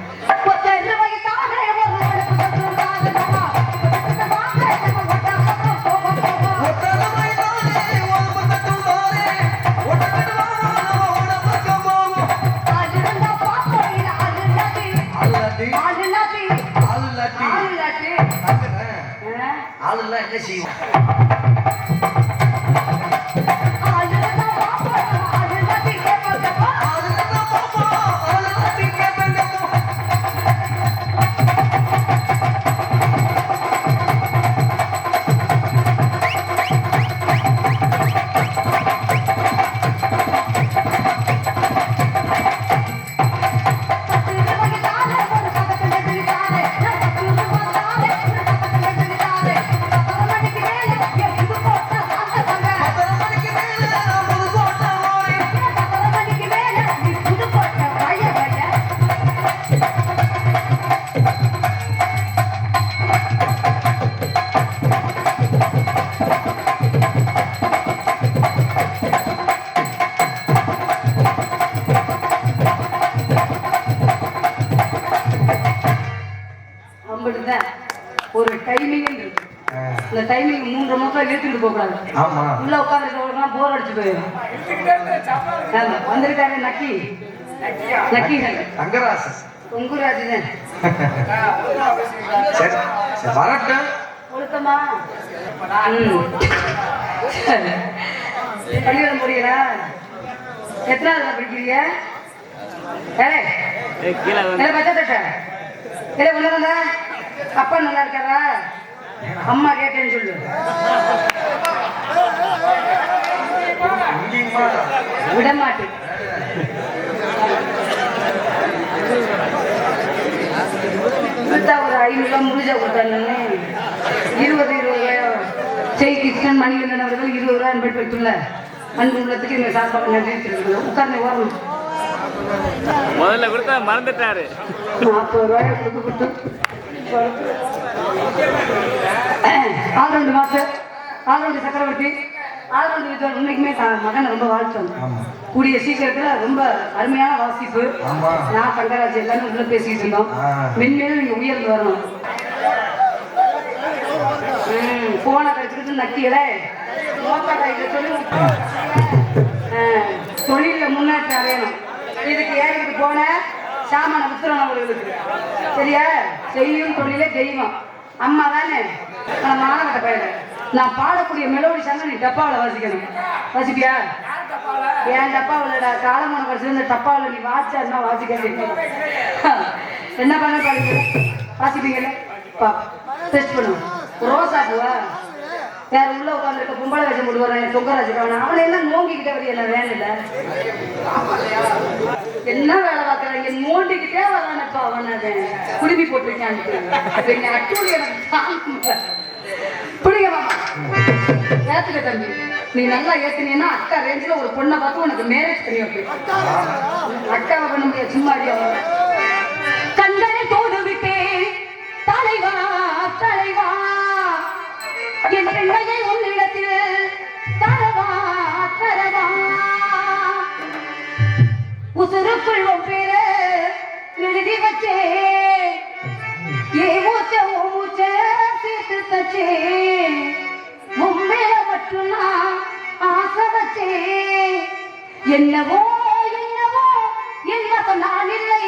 ஆளுலாம் என்ன செய்வோம் ஒரு டைமிங் இருக்கு. இந்த டைமிங் 3 மாசம் இழுத்துட்டு போக கூடாது. ஆமா உள்ள உட்கார்ந்துட்டு போர் அடிச்சு போயிடும். வந்திருக்காரு நக்கி நக்கி தங்கராசு உங்குராஜ் தான் வரட்டும் ஒழுக்கமா பள்ளிக்கூடம் போறீங்களா? எத்தனாவது படிக்கிறீங்க? அப்பா நல்லா இருக்காரா? அம்மா கேட்டேன்னு சொல்லு. விடமாட்டு கொடுத்தா ஒரு 500 ரூபா முடிஞ்சா கொடுத்தாங்க. 20 செய் கிருஷ்ணன் மணிகண்டன் அவர்கள் 20 ரூபாய் அன்பு பெற்றுள்ள அன்பு உள்ளத்துக்கு எங்க சார்பாக நன்றி தெரிவிக்கிறோம். உட்கார்ந்து வரணும். முதல்ல கொடுத்தா மறந்துட்டாரு. 40 ரூபாய் கொடுத்து ஆல்ரவுண்டு மாஸ்டர் ஆல்ரவுண்டு சக்கரவர்த்தி ஆல்ரவுண்டு வித்வான் உண்மைக்குமே மகன் ரொம்ப வாழ்த்தோம். கூடிய சீக்கிரத்தில் ரொம்ப அருமையான வாசிப்பு. நான் தங்கராஜ் எல்லாரும் உள்ள பேசிட்டு இருந்தோம். மென்மேலும் நீங்க உயர்ந்து வரணும். போன கழிச்சுட்டு நக்கியலை தொழில முன்னேற்றம் அடையணும். இதுக்கு ஏறிக்கிட்டு போன சாமான வித்துறோம் அவர்களுக்கு. சரியா? செய்யும் தொழிலே தெய்வம். அம்மா தானே மானகட்ட பயிர. நான் பாடக்கூடிய மெலோடி சாங்க நீ டப்பாவில் வாசிக்கணும். வாசிப்பியா? என் டப்பாவில்டா காலமான கடைசி இந்த டப்பாவில் நீ வாசிச்சா வாசிக்க என்ன பண்ண பாருங்க. வாசிப்பீங்கல்ல பா டெஸ்ட் பண்ணுவோம். ரோசா பூவா வேற உள்ள உட்காந்துருக்க பொம்பளை வேஷம் போட்டு வர்றேன் தொங்கராஜ். அவனை எல்லாம் நோங்கிக்கிட்டே வரைய என்ன வேணும்ல என்ன வேலை பார்க்கறாங்க? நோண்டிக்கிட்டே வரானப்பா. அவன் குடுமி போட்டிருக்கான்னு அட்டூழி எனக்கு பிடிக்கலாமா? ஏத்துக்க தம்பி. நீ நல்லா ஏத்துனீன்னா அக்கா ரேஞ்சில் ஒரு பொண்ணை பார்த்து உனக்கு மேரேஜ் பண்ணி வைப்பேன். அக்காவை பண்ண முடியாது சும்மா கண்டனை தோடு விட்டேன் தலைவா தலைவா என் பெண்ணையை உன்னிடத்தில் தரவா தரவா உசுருக்குள் பேர எழுதி வச்சே ஏ மூச்ச ஓ மூச்ச சேர்த்து தச்சே உண்மையில மட்டும் நான் ஆசை வச்சே என்னவோ என்னவோ என்ன நான் இல்லை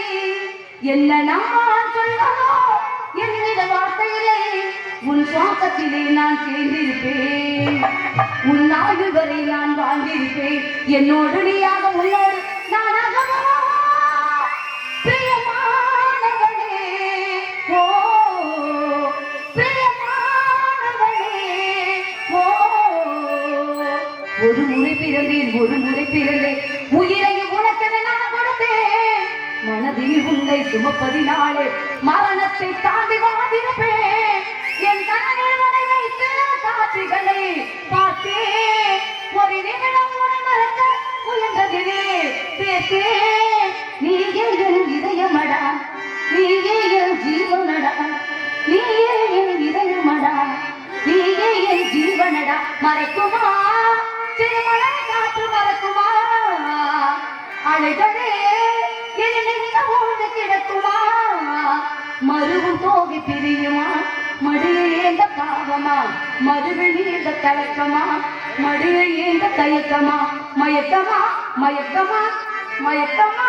என்ன நான் சொல்வதோ என்னிட வார்த்தையிலே உன் சுவாசத்திலே நான் சேர்ந்திருப்பேன். உன் ஆயுள் வரை நான் வாழ்ந்திருப்பேன். என்னோடு நீயாக உன்னோடு நானாக பிரியமா மனதில் உன்னை சுமப்பதினாலே மரணத்தை தாண்டி வாழ்ந்திருப்பேன். என் கண்ணில் உன்னை வைத்து காட்சிகளை பார்த்தேன். ஒரு நிமிடம் உன்னை மறக்க முயன்றதிலே பேசேன். நீயே என் இதயமடா, நீயே என் ஜீவனடா, நீயே என் இதயமடா, நீயே என் ஜீவனடா. மறக்குமா திருமணம் காற்று மறக்குமா? அழைகளே என் நெஞ்சமோடு கிடக்குமா? மருவும் போகி பிரியுமா? மடியை ஏந்த பாவமா? மருவில் நீண்ட கலக்கமா? மடியை ஏந்த தயக்கமா? மயக்கமா மயக்கமா மயக்கமா?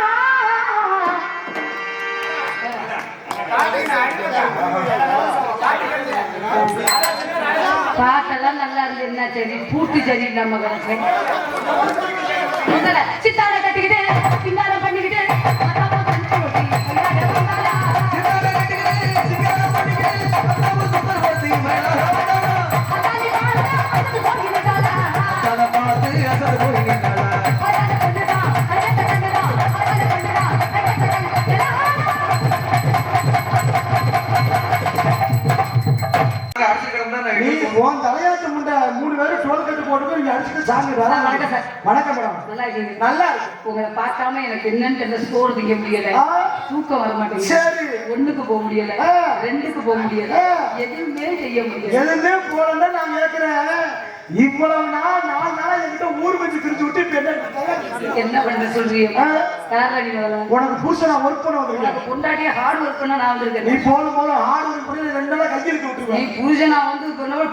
பாட்டெல்லாம் நல்லா இருந்து என்ன சரி பூட்டு சரி நம்ம கிடக்கு சித்தாட கட்டிக்கிட்டு பின்னால பண்ணிக்கிட்டு நீ உன் தலையாட்டு முண்டை 3 பேரும் டோல் கட்டு போட்டு நீங்க அடிச்சுட்டு சாமி வணக்கம் சார். வணக்கம் மேடம். நல்லா இருக்கீங்க? நல்லா இருக்கு. உங்களை பார்க்காம எனக்கு என்னன்னு தெரியல. சோறு திங்க முடியல, தூக்கம் வர மாட்டேங்குது. சரி. 1க்கு போக முடியல, 2க்கு போக முடியல, எதுவுமே செய்ய முடியல. எதுவுமே போலன்னா நான் கேட்கிறேன். இவ்வளவு நாள் 4 நாளா என்கிட்ட ஊர் வச்சு திரிச்சு விட்டு இப்ப என்ன பண்ண சொல்றீங்க? காரணம் நீங்க உனக்கு புருஷனா ஒர்க் பண்ண வந்திருக்கேன். பொண்டாட்டியா ஹார்ட் ஒர்க் பண்ண நான் வந்திருக்கேன். நீ போல ஹார்ட் ஒர்க் பண்ணி 2 நாளா கையெழுத்து விட்டுருவேன். நீ புருஷனா வந்து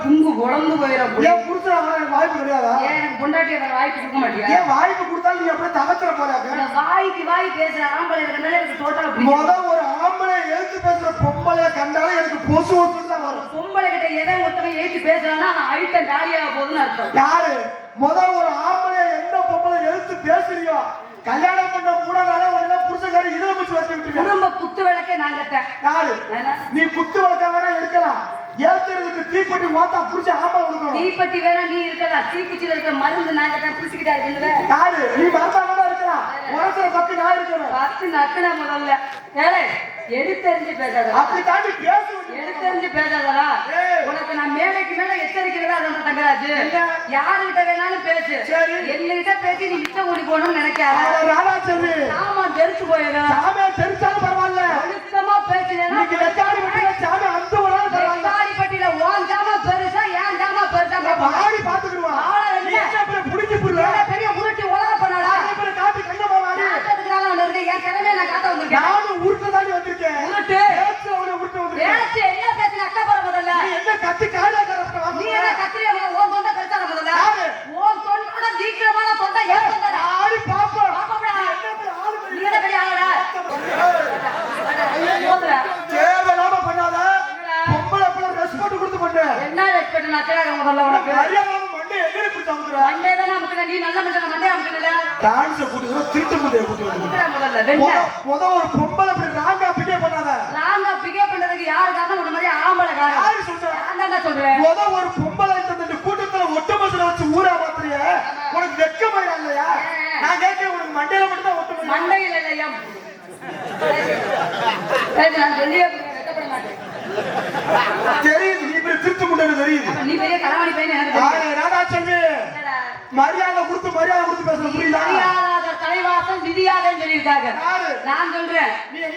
புங்கு உடம்பு போயிடும். ஏன் புருஷனா வர எனக்கு வாய்ப்பு கிடையாதா? ஏன் எனக்கு பொண்டாட்டியா வர வாய்ப்பு கொடுக்க மாட்டியா? ஏன் வாய்ப்பு கொடுத்தாலும் நீ அப்படியே தகத்துற போறாங்க. வாய்க்கு வாய் பேசுற ஆம்பளை இருக்கிறதுனால எனக்கு டோட்டலா முதல் ஒரு ஆம்பளை எழுத்து பேசுற பொம்பளைய கண்டாலும் எனக்கு பொசு தான் வரும். பொம்பளை கிட்ட எதை ஒருத்தவன் எழுத்து பேசுறான்னா ஐட்டம் காலியாக போகுதுன்னு அர்த்தம். யாரு முதல் ஒரு ஆம்பளை எந்த பொம்பளை எழுத்து பேசுறியோ கல்யாணம் பண்ண 3 நாளா உடனே புருஷக்காரி இதுல பிடிச்சி வச்சு விட்டுருக்க. குடும்ப குத்து விளக்கே நான் கட்டேன். யாரு நீ குத்து வளர்க்க வேணா இருக்கலாம். ஏத்துறதுக்கு தீப்பெட்டி ஓத்தா புடிச்ச ஆம்பளை கொடுக்கணும். தீப்பெட்டி வேணா நீ இருக்கலாம். தீக்குச்சியில இருக்கிற மருந்து நான் கட்டேன். புடிச்சுக்கிட்டா இருக்குல்ல. யாரு நீ மரத்தா வேணா இருக்கலாம். உரத்துல பத்து நான் இருக்கணும். 10 நக்குனா முதல்ல ஏழை எடுத்தறிஞ்சு பேசாத. அப்படி தாண்டி பேசு. எடுத்தறிஞ்சு பேசாதடா. உனக்கு நான் மேலைக்கு மேல எச்சரிக்கிறதா அந்த தங்கராஜு. யாருகிட்ட வேணாலும் பேசு. என்கிட்ட பேசி நீ மிச்சம் ஓடி போகணும்னு நினைக்காத. ராணா சொல்லு. ஆமா தெரிச்சு போயிடும். சாமே தெரிச்சாலும் பரவாயில்ல. அழுத்தமா பேசினேன்னா லெச்சாடி பட்டியில சாமே அந்த வராது பரவாயில்ல. லெச்சாடி பட்டியில உன் ஜாமா பெருசா என் ஜாமா பெருசா ஆடி பாத்துக்கிடுவா. நீ என்ன புடிச்சு புடுற? பெரிய உருட்டி உலக பண்ணாடா. அப்புறம் காட்டி கண்ணமா வாடி. காட்டதுக்குனால ஒண்ணு இருக்கு. என் கிழமையை நான் காட்ட வந்திருக்கேன். நானும் உருட்டதாடி வந்திருக்கேன். உருட்டு பேச்சு அவனை உருட்ட வந்திருக்கேன். பேச்சு என்ன பேசின அக்கா போற முதல்ல. நீ என்ன கத்தி காடா கரப்ப நீ என்ன கத்திரியா ஓன் தொண்டை கடிச்சார முதல்ல. ஓன் தொண்டோட தீக்கிரமான தொண்டை ஏன் தொண்டை ஆடி பாப்பா. பாப்பா என்ன ஆளு நீ என்ன பெரிய ஆளடா. தேவலாம பண்ணாத. பொம்பளை அப்பள ரெஸ்பெக்ட் கொடுத்து பண்ணு. என்ன ரெஸ்பெக்ட் நான் கேக்குறேன் முதல்ல உனக்கு. மரியாதை மண்டே எங்க பிடிச்சு வந்துற. மண்டே தான் நமக்கு நீ நல்ல மனுஷன் மண்டே அமுக்குனல. டான்ஸ் கூட்டி திருட்டு முதைய கூட்டி வந்து. முதல்ல வெண்ண முத ஒரு பொம்பளை அப்படி ராங்கா பிகே பண்ணாத. ராங்கா பிகே பண்றதுக்கு யாரு காரணம்? உன்ன மாதிரி ஆம்பளை காரணம். யாரு சொல்ற? நான் தான் சொல்றேன். முத ஒரு பொம்பளை இந்த கூட்டத்துல ஒட்டுமொத்தல வச்சு ஊரா மாத்திரிய. உனக்கு வெக்கமாயிரா இல்லையா? நான் கேட்கிறேன் உனக்கு மண்டையில மட்டும் தான் ஒட்டுமொத்த. மண்டையில இல்லையா? நான் சொல்லியே வெக்கப்பட மாட்டேன். தெரியுது நீ இப்படி திருட்டு முண்டை தெரியுது. நீ பெரிய கலவாணி பையன் எனக்கு தெரியும். ராதா சொல்லு. மரியாதை கொடுத்து பேச புரியுதா? மரியாதை தலைவாசல் விதியாதன்னு சொல்லியிருக்காங்க. நான் சொல்றேன்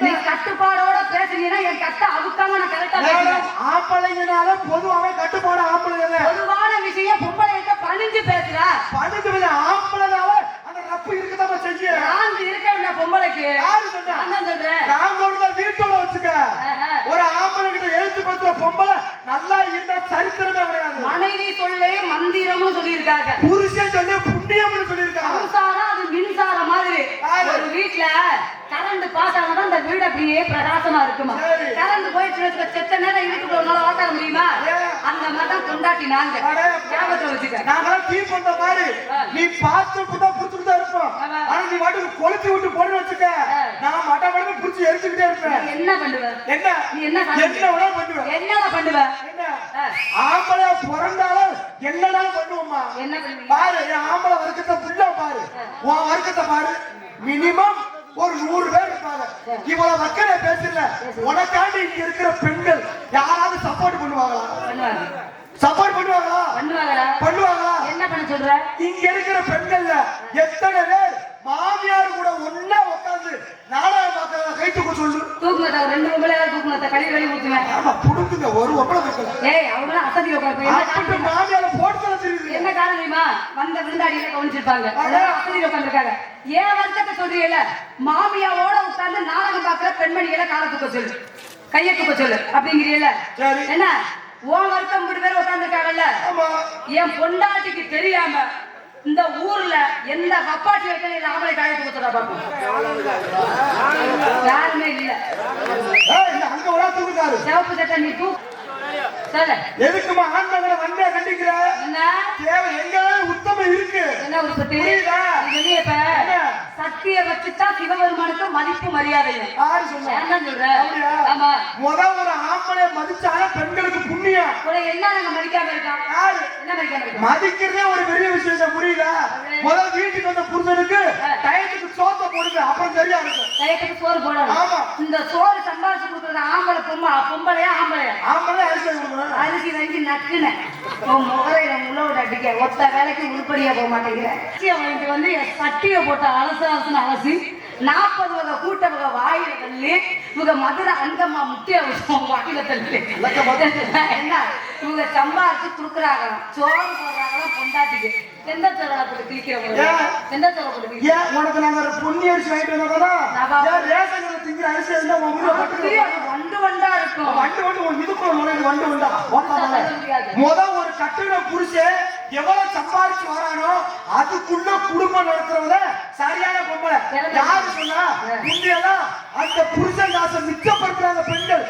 நீ கட்டுப்பாடோட பேசுனீங்கன்னா என் கட்ட அவுக்காம நான் கரெக்டா பேசுறேன். ஆம்பளைங்கனால பொதுவாவே கட்டுப்பாடு ஆம்பளைங்க. பொதுவான விஷயம் பொம்பளைகிட்ட பணிஞ்சு பேசுறா. பணிஞ்சு ஆம்பளைனால அந்த ரப்பு இருக்கதான் செய்ய. நான் இருக்கேன் பொம்பளைக்கு. யாரு சொன்னா? நான் சொல்றேன். நான் சொல்றத வீட்டோட வச்சுக்க. ஒரு ஆம்பளை கிட்ட எழுத்து பத்திர பொம்பளை நல்லா இருந்தா சரித்திரமே கிடையாது. மனைவி சொல்லே மந்திரமும் சொல்லியிருக்காங்க. புருஷன் சொல்லி புண்ணியம்னு சொல்லியிருக்காங்க. சம்சாரம் அது மின்சாரம் மாதிரி. ஒரு வீட்டுல கரண்ட் பாஸ் ஆனாதான் அந்த வீடு அப்படியே பிரகாசமா இருக்குமா. கரண்ட் போயிட்டு செத்த நேரம் வீட்டுக்குள்ள உன்னால வாக்காட முடியுமா? அந்த மாதிரிதான் கொண்டாட்டி நாங்க ஞாபகத்தை வச்சுக்க. நாங்களாம் டீ பண்ற மாதிரி நீ பார்த்து புடிச்சுட்டு தான் இருப்போம். ஆனா நீ வாட்டுக்கு கொளுத்தி விட்டு போட்டு வச்சுக்க. நான் மட்ட மடங்கு புடிச்சு எரிச்சுக்கிட்டே இருப்பேன். என்ன பண்ணுவ? என்ன நீ என்ன வேணா பண்ணுவேன். என்னடா பண்ணுவ? ஆம்பளை பிறந்தாலும் என்னடா பண்ணுவோம்மா? என்ன பண்ணுவீங்க? பாரு என் ஆம்பளை வர்க்கத்தை ஃபுல்லா பாரு. உன் வர்க்கத்தை பாரு. மினிமம் ஒரு 100 பேர் இருப்பாங்க. இவ்வளவு வக்கனை பேசல உனக்காண்டி இங்க இருக்கிற பெண்கள் யாராவது சப்போர்ட் பண்ணுவாங்களா? பண்ணுவாங்க சப்போர்ட் பண்ணுவாங்களா? பண்ணுவாங்களா பண்ணுவாங்களா? என்ன பண்ண சொல்ற? இங்க இருக்கிற பெண்கள்ல எத்தனை பேர் மாமியார் கூட ஒண்ணா உட்கார்ந்து நாடகம் பார்க்கறத கை தூக்க சொல்லு. தூக்குங்க, ரெண்டு பொம்பளை தூக்குங்க, கழி கழி ஊத்துவேன். ஆமா புடுங்குங்க, ஒரு ஒப்பளை வைக்கல. ஏய் அவங்க அசதி உட்காந்து அப்படி மாமியார போட்டு தெரியுது. என்ன காரணம் தெரியுமா? வந்த விருந்தாடியில கவனிச்சிருப்பாங்க, அசதி உட்காந்துருக்காங்க. ஏன் வருத்தத்தை சொல்றீங்கல்ல, மாமியாவோட உட்கார்ந்து நாடகம் பார்க்கிற பெண்மணிகளை காலை தூக்க சொல்லு, கையை தூக்க சொல்லு அப்படிங்கிறீங்கல்ல. என்ன உன் வருத்தம் 3 பேர் உட்காந்துருக்காங்கல்ல, என் பொண்டாட்டிக்கு தெரியாம இந்த ஊர்ல எந்த கப்பாட்டி வைக்கல ஆம்பளை காய தூக்கத்தா பார்ப்போம். யாருமே இல்ல. அங்க ஒரு தூக்குறாரு சிவப்பு சட்டை நீ தூ எதுக்குமா ஆண்மகளை வந்தே கண்டிக்கிற? தேவை எங்க உத்தமம் இருக்கு. என்ன உற்பத்தி சக்தியை வச்சுதான் சிவபெருமானுக்கு மதிப்பு மரியாதை. முத ஒரு ஆம்பளை மதிச்சால பெண்களுக்கு புண்ணியம். என்ன நாங்க மதிக்காம இருக்கோம்? என்ன மதிக்காம இருக்கோம்? மதிக்கிறதே ஒரு பெரிய விஷயம், புரியல? முதல் வீட்டுக்கு வந்த புருஷனுக்கு டயத்துக்கு சோத்த போடுங்க, அப்புறம் சரியா இருக்கும். டயத்துக்கு சோறு போடணும். இந்த சோறு சம்பாதிச்சு கொடுக்குறது ஆம்பளை பொம்பளையா? ஆம்பளை அரிசி வாங்கி நக்குன முகரையில முள்ளோட அடிக்க ஒத்த வேலைக்கு உருப்படியா போக மாட்டேங்கிறேன். அவனுக்கு வந்து சட்டியை போட்ட அலசு அலசி 40 வகை கூட்ட வகை வாயில தள்ளி இவங்க மதுரை அங்கம்மா முட்டிய வாயில தள்ளி என்ன இவங்க சம்பாரிச்சு குடுக்குறாங்களாம். சோறு போடுறாங்களாம் பொண்டாட்டிக்கு. எந்த சோறை போட்டு கிழிக்கிறவங்க? எந்த சோறை போட்டு கிழிக்க? உனக்கு நாங்க பொன்னி அரிசி வாங்கிட்டு வந்தோம்னா ரேஷன் திங்கிற அரிசி இருந்தா வண்டு வண்டா இருக்கும். வண்டு இதுக்குள்ள நுழைந்து வண்டு வண்டா முத ஒரு கட்டுன புருஷன் எவ்வளவு சம்பாரிச்சு வரானோ அதுக்குள்ள குடும்பம் நடத்துறவங்க சரியான பொம்பளை. யாரு சொன்னா? இந்தியெல்லாம் அந்த புருஷன் காசை மிச்சப்படுத்துறாங்க பெண்கள்.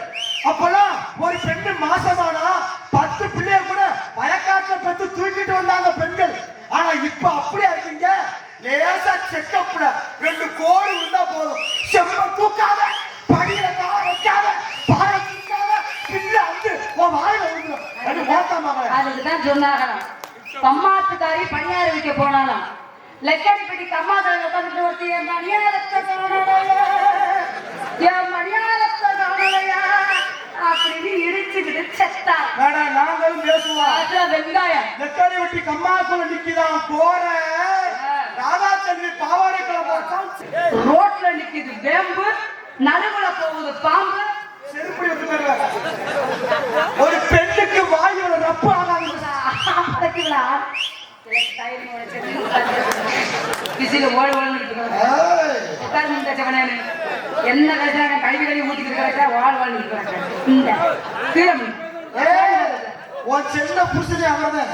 அப்பெல்லாம் ஒரு பெண்ணு மாசமானா 10 பிள்ளைய கூட வயக்காட்டுல பெற்று தூக்கிட்டு வந்தாங்க பெண்கள். ஆனா இப்ப அப்படியே இருக்கீங்க. லேசா செக்கப்ல 2 கோடி இருந்தா போதும். செம்ம தூக்காத, படியில கால வைக்காத, பாய தூக்காத, பிள்ளை வந்து உன் வாயில விழுந்துடும். அதுக்குதான் சொன்னாங்க கம்மாத்துக்காரி பணியார வைக்க போனாலும் லெக்கடிப்பட்டி கம்மாக்காரி உட்காந்துட்டு ஒருத்தி என் மணியாரத்தை காணலையா அப்படின்னு இடிச்சுக்கிட்டு செத்தா. நாங்களும் பேசுவோம். வெங்காயம் லெக்கடி வெட்டி கம்மாக்குள்ள நிக்கிதான் போற ராதாச்சந்திரி பாவாடை கிளம்ப ரோட்ல நிக்குது வேம்பு, நடுவுல போகுது பாம்பு. செருப்படி ஒரு பெண்ணுக்கு வாயோட ரப்பு ஆகாது. என்ன கழுவி கழுவி ஊத்திக்கிட்டு வாழ் வாழ்ந்து சின்ன புருஷனே அவர்தான்.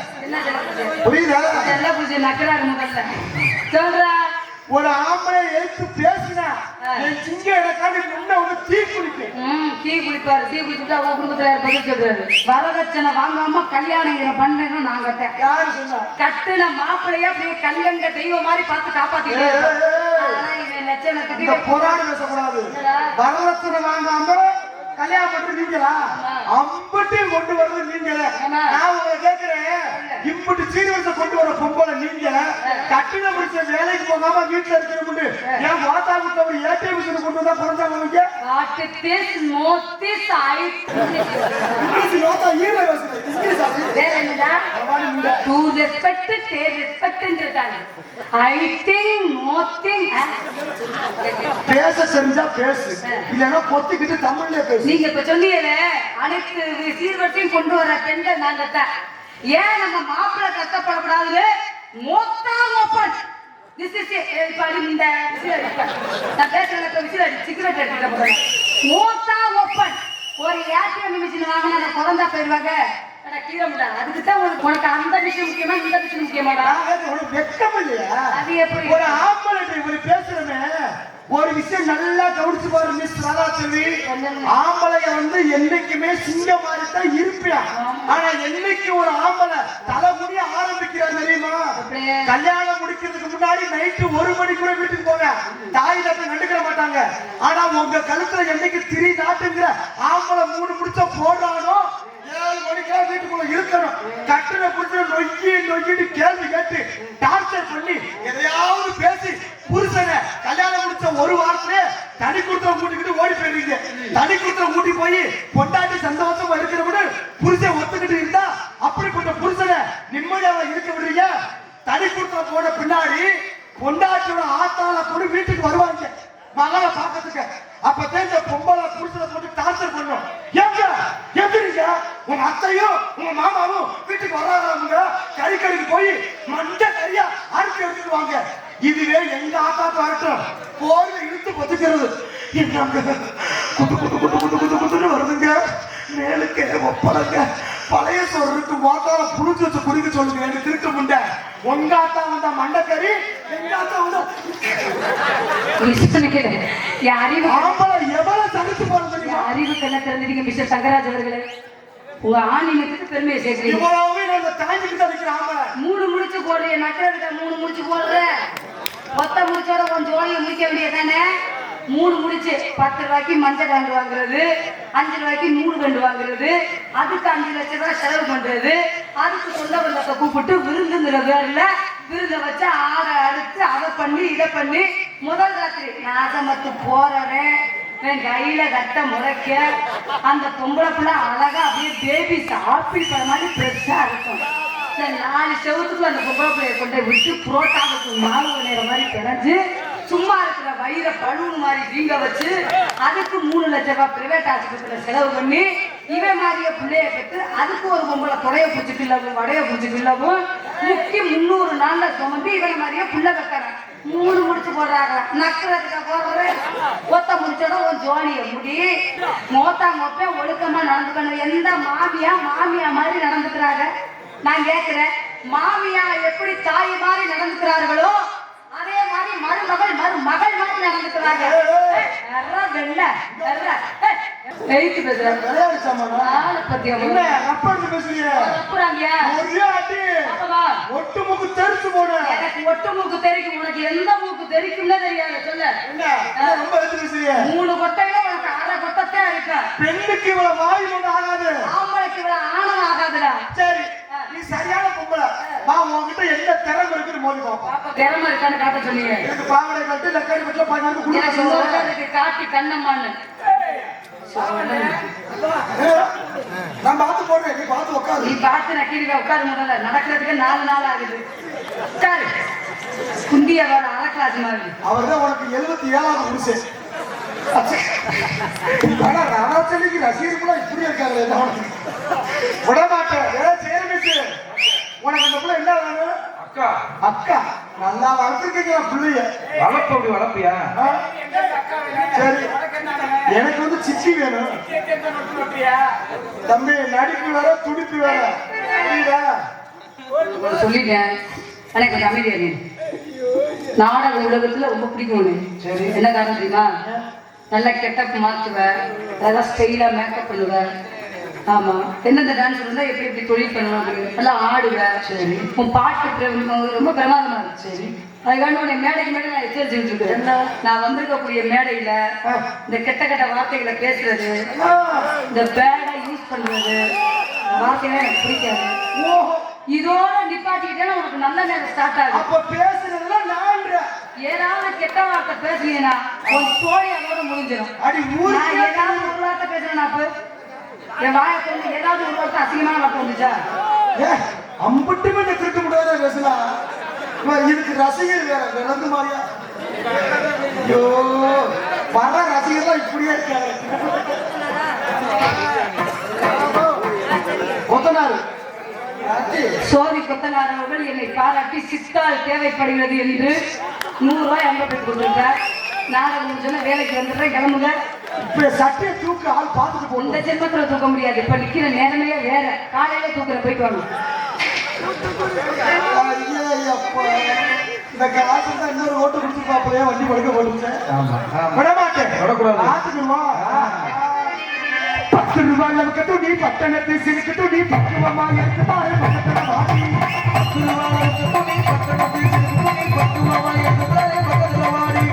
புரியுதா? எல்லா புருஷன் நக்கறாரு முதல்ல சொல்றா. ஒரு ஆம்பளை எடுத்து பேசினா என் சிங்க எனக்காண்டி முன்ன வந்து தீ குளிக்கும். தீ குளிப்பாரு. தீ குளிச்சுட்டு அவங்க குடும்பத்துல பதில் சொல்றாரு. வரதட்சணை வாங்காம கல்யாணம் பண்றேன்னு நாங்க யாரு சொன்னா? கட்டுன மாப்பிள்ளையா அப்படியே கல்யாண தெய்வம் மாதிரி பார்த்து காப்பாத்திட்டு லட்சணத்துக்கு போராடி பேசக்கூடாது. வரதட்சணை வாங்காம கல்யாணம் பண்றது நீங்களா? அம்பட்டையும் கொண்டு வர்றது நீங்களே. நான் உங்களை கேட்கிறேன், இப்படி சீர்வரிசை கொண்டு வர பொம்பளை நீங்க கட்டின முடிச்ச வேலைக்கு போகாம வீட்டுல இருக்கிற ஏன் வாத்தா விட்டு ஒரு ஏடிஎம் மிஷின் கொண்டு வந்தா குறைஞ்சாங்க? பேச தெரிஞ்சா பேசு, இல்லைன்னா பொத்திக்கிட்டு தமிழ்ல பேசு. நீங்க இப்ப சொன்னீங்களே அனைத்து சீர்வரிசையும் கொண்டு வர பெண்கள் நாங்க தான். ஏன் நம்ம மாப்பிள்ளை கஷ்டப்படக்கூடாது? மொத்தா மொப்பன் This is இந்த நான் பேசுறேன் சிகரெட் எடுத்துக்கிறேன். மொத்தா மொப்பன் ஒரு ஏடிஎம் மிஷின் வாங்கினா குழந்தா போயிடுவாங்க. அதுக்கு தான் உனக்கு அந்த விஷயம் முக்கியமா இந்த விஷயம் முக்கியமாடா? வெட்கம் இல்லையா? அது எப்படி? ஒரு ஆம்பளை இவர் பேசுறமே ஒரு விஷயம் நல்லா கவனிச்சு பாரு மிஸ் ராதாச்செல்வி. ஆம்பளைய வந்து என்னைக்குமே சிங்க மாதிரி தான் இருப்பியா. ஆனா என்னைக்கு ஒரு ஆம்பளை தலைமுடிய ஆரம்பிக்கிறார் தெரியுமா? கல்யாணம் முடிக்கிறதுக்கு முன்னாடி நைட்டு 1 மணி கூட வீட்டுக்கு போங்க, தாய் தப்பை கண்டுக்கிற மாட்டாங்க. ஆனா உங்க கழுத்துல என்னைக்கு திரி நாட்டுங்கிற ஆம்பளை 3 முடிச்ச போடுறானோ 7 மணிக்கெல்லாம் வீட்டுக்குள்ள இருக்கணும். கட்டுன புடிச்சு நொய்யிட்டு கேள்வி கேட்டு டார்ச்சர் பண்ணி எதையாவது பேசி புருஷனை கல்யாணம் முடிச்ச ஒரு வாரத்திலே தனி குடுத்தம் கூட்டிக்கிட்டு ஓடி போயிருவீங்க. தனி குடுத்தம் கூட்டி போய் பொண்டாட்டி சந்தோஷமா இருக்கிறவனு புருஷன் ஒத்துக்கிட்டு இருந்தா அப்படிப்பட்ட புருஷனை நிம்மதியாக இருக்க விடுறீங்க. தனி குடுத்தம் போன பின்னாடி பொண்டாட்டியோட ஆத்தால கூட வீட்டுக்கு வருவாங்க மகளை பாக்கிறதுக்கு. அப்பதான் இந்த பொம்பளை புருஷனை போட்டு டார்ச்சர் பண்ணும். ஏங்க எந்திரிங்க, உங்க அத்தையும் உங்க மாமாவும் வீட்டுக்கு வர்றாங்க. கறிக்கடைக்கு போய் மஞ்ச கறியா அறுத்து எடுத்துட்டு வாங்க. இதுவே எங்க ஆத்தாக்கு வரட்டும் போர்ல இழுத்து பொத்துக்கிறது. என்னங்க குத்து குத்து குத்து குத்து குத்து குத்துன்னு வருதுங்க. மேலுக்கு ஒப்பளங்க பழைய சொல்றதுக்கு வாத்தால புளிச்சு வச்சு குடிக்க சொல்லுங்க. எனக்கு திருட்டு முண்டை உங்க ஆத்தா வந்தா மண்டக்கறி, எங்க ஆத்தா வந்தா எவ்வளவு தடுத்து போறது. அறிவு கண்ண திறந்துட்டீங்க மிஸ்டர் தங்கராஜ் அவர்களே. உங்க ஆணினத்துக்கு பெருமையை சேர்க்கிறீங்க. இவ்வளவு நான் தாங்கிட்டு இருக்கிற ஆம்பளை 3 முடிச்சு போடுறீங்க. நக்கறதுக்கு 3 முடிச்சு போடுற. மொத்த முடிச்சோட கொஞ்சம் ஜோலியை முடிக்க வேண்டியதானே. 3 முடிச்சு 10 ரூபாய்க்கு மஞ்சள் கண்டு வாங்குறது, 5 ரூபாய்க்கு நூறு கண்டு வாங்குறது, அதுக்கு 5 லட்சம் ரூபாய் செலவு பண்றது, அதுக்கு சொந்த பந்தத்தை கூப்பிட்டு விருந்துங்கிற பேர்ல விருந்த வச்சு ஆடை அறுத்து அதை பண்ணி இதை பண்ணி முதல் ராத்திரி நாசமத்து போறவன் என் கையில கட்ட முறைக்க அந்த பொம்பளை பிள்ளை அழகா அப்படியே பேபி ஆப்பிள் பழ மாதிரி ஃப்ரெஷ்ஷா இருக்கும். சரி 4 செவத்துக்குள்ள அந்த பொம்பளை பிள்ளைய கொண்டு விட்டு புரோட்டாவுக்கு மாவு நேரம் மாதிரி பிணைஞ்சு சும்மா இருக்கிற வயிற பழுவு மாதிரி வீங்க வச்சு அதுக்கு 3 லட்சம் ரூபாய் பிரைவேட் ஆஸ்பத்திரியில செலவு பண்ணி இவன் மாதிரிய பிள்ளைய பெற்று அதுக்கு ஒரு பொம்பளை தொடைய பூச்சி பிள்ளவும் வடைய பூச்சி பிள்ளவும் முக்கி 300 நாள்ல சுமந்து இவன் மாதிரியே பிள்ளை வைக்கிறான். 3 முடிச்சு போடுறாங்க. நக்கிறதுக்கு போடுறது ஒத்த முடிச்சோட ஒரு ஜோலிய முடி மோத்தா மொப்ப ஒழுக்கமா நடந்துக்கணும். எந்த மாமியா மாதிரி நடந்துக்கிறாங்க. நான் கேட்கிறேன், மாமியா எப்படி தாய் மாதிரி நடந்துக்கிறார்களோ அதே மாதிரி மருமகள் மருமகள் மாதிரி நடந்துக்கிறாங்க. ஒட்டுமுக்கு தெரிக்கும். உனக்கு எந்த மூக்கு தெரிக்கும்னு தெரியாது. சொல்ல 3 கொட்டையில உனக்கு 1/2 கொட்டத்தே இருக்கா. பெண்ணுக்கு இவ்வளவு வாய் ஒண்ணு ஆகாது, ஆம்பளைக்கு இவ்வளவு ஆணவம் ஆகாதுடா. சரி நீ சரியான பொம்பளை. உன்கிட்ட எந்த திறமை இருக்குன்னு மோதி பாப்பா. திறமை இருக்கான்னு காட்ட சொன்னீங்க. எனக்கு பாவடை கட்டு லக்கடி மட்டும் 14 குடுக்க காட்டி கண்ணம்மான்னு நான் பார்த்து போடுறேன். நீ பார்த்து உட்காரு. நீ பார்த்து நக்கீரிக்க உட்காரு. முதல்ல நடக்கிறதுக்கு 4 நாள் ஆகுது. உட்காரு. குந்திய வர அறக்கலாச்சு மாதிரி. அவர்தான் உனக்கு 77வது முடிச்சு. ஆனா ராதாச்சலிக்கு ரசிகர்களா இப்படி இருக்காங்க. விட மாட்டேன். சரி மிஸ், உனக்கு அந்த பிள்ளை என்ன வேணும்? அக்கா அக்கா நல்லா வளர்த்துருக்கீங்க பிள்ளைய. வளர்ப்பு அப்படி வளர்ப்பியா? சரி எனக்கு வந்து சிச்சி வேணும். தம்பி நடிப்பு வேற துடிப்பு வேற. சொல்லிட்டேன். எனக்கு கொஞ்சம் அமைதியா இரு. நாடக உலகத்துல ரொம்ப பிடிக்கும். சரி என்ன காரணம் தெரியுமா? நல்ல கெட்டப் மாத்துவேன், நல்லா ஸ்டைலா மேக்கப் பண்ணுவேன். ஆமா எந்தெந்த டான்ஸ் இருந்தா எப்படி எப்படி தொழில் பண்ணுவேன், நல்லா ஆடுவேன். சரி உன் பாட்டு ரொம்ப பிரமாதமா இருக்கு. சரி அதுக்காண்டி உன்னை மேடைக்கு மேடை நான் எச்சரிச்சுட்டு இருக்கேன். என்ன நான் வந்திருக்கக்கூடிய மேடையில இந்த கெட்ட கெட்ட வார்த்தைகளை பேசுறது, இந்த பேடை யூஸ் பண்றது வார்த்தையெல்லாம் எனக்கு பிடிக்காது. இதோட நிப்பாட்டிக்கிட்டேன்னா உனக்கு நல்ல நேரம் ஸ்டார்ட் ஆகும். அப்ப பேசுறதுல நான் ஏதாவது கெட்ட வார்த்தை பேசுனீங்கன்னா ஒரு தோழி அதோட முடிஞ்சிடும். நான் ஏதாவது ஒரு வார்த்தை பேசுறேன். அப்ப என் வாயை சொல்லி ஏதாவது ஒரு வார்த்தை அசிங்கமான வார்த்தை வந்துச்சா? அம்பட்டுமே திருக்க முடியாத பேசலாம். இதுக்கு ரசிகர் வேற விளந்து மாதிரியா? ஐயோ வர ரசிகர் தான் இப்படியே இருக்காரு. கொத்தனாரு சோதி கொத்தனார் அவர்கள் என்னை பாராட்டி சித்தால் தேவைப்படுகிறது என்று 100 ரூபாய் அன்பட்டு கொடுத்திருக்கார். நாடகம் முடிஞ்சோன்னா வேலைக்கு வந்துடுறேன், கிளம்புங்க. இப்ப சட்டையை தூக்க ஆள் பார்த்துட்டு போகும். இந்த ஜென்மத்துல தூக்க முடியாது. இப்ப நிக்கிற நேரமே வேற. காலையில தூக்குற போயிட்டு வாங்க. இந்த காசு தான் இன்னொரு ஓட்டு கொடுத்துருப்பாப்பையா வண்டி படுக்க போட்டுச்சேன். விட மாட்டேன். ஆத்துக்குமா 10 ரூபாய் நமக்கு நீ பட்டணத்தை சிரிக்கட்டு நீ பக்குவமா இருக்கு பாரு பக்கத்துல வாடி. 10 ரூபாய் நமக்கு நீ பட்டணத்தை சிரிக்கட்டு நீ பக்குவமா இருக்கு பாரு பக்கத்துல வாடி.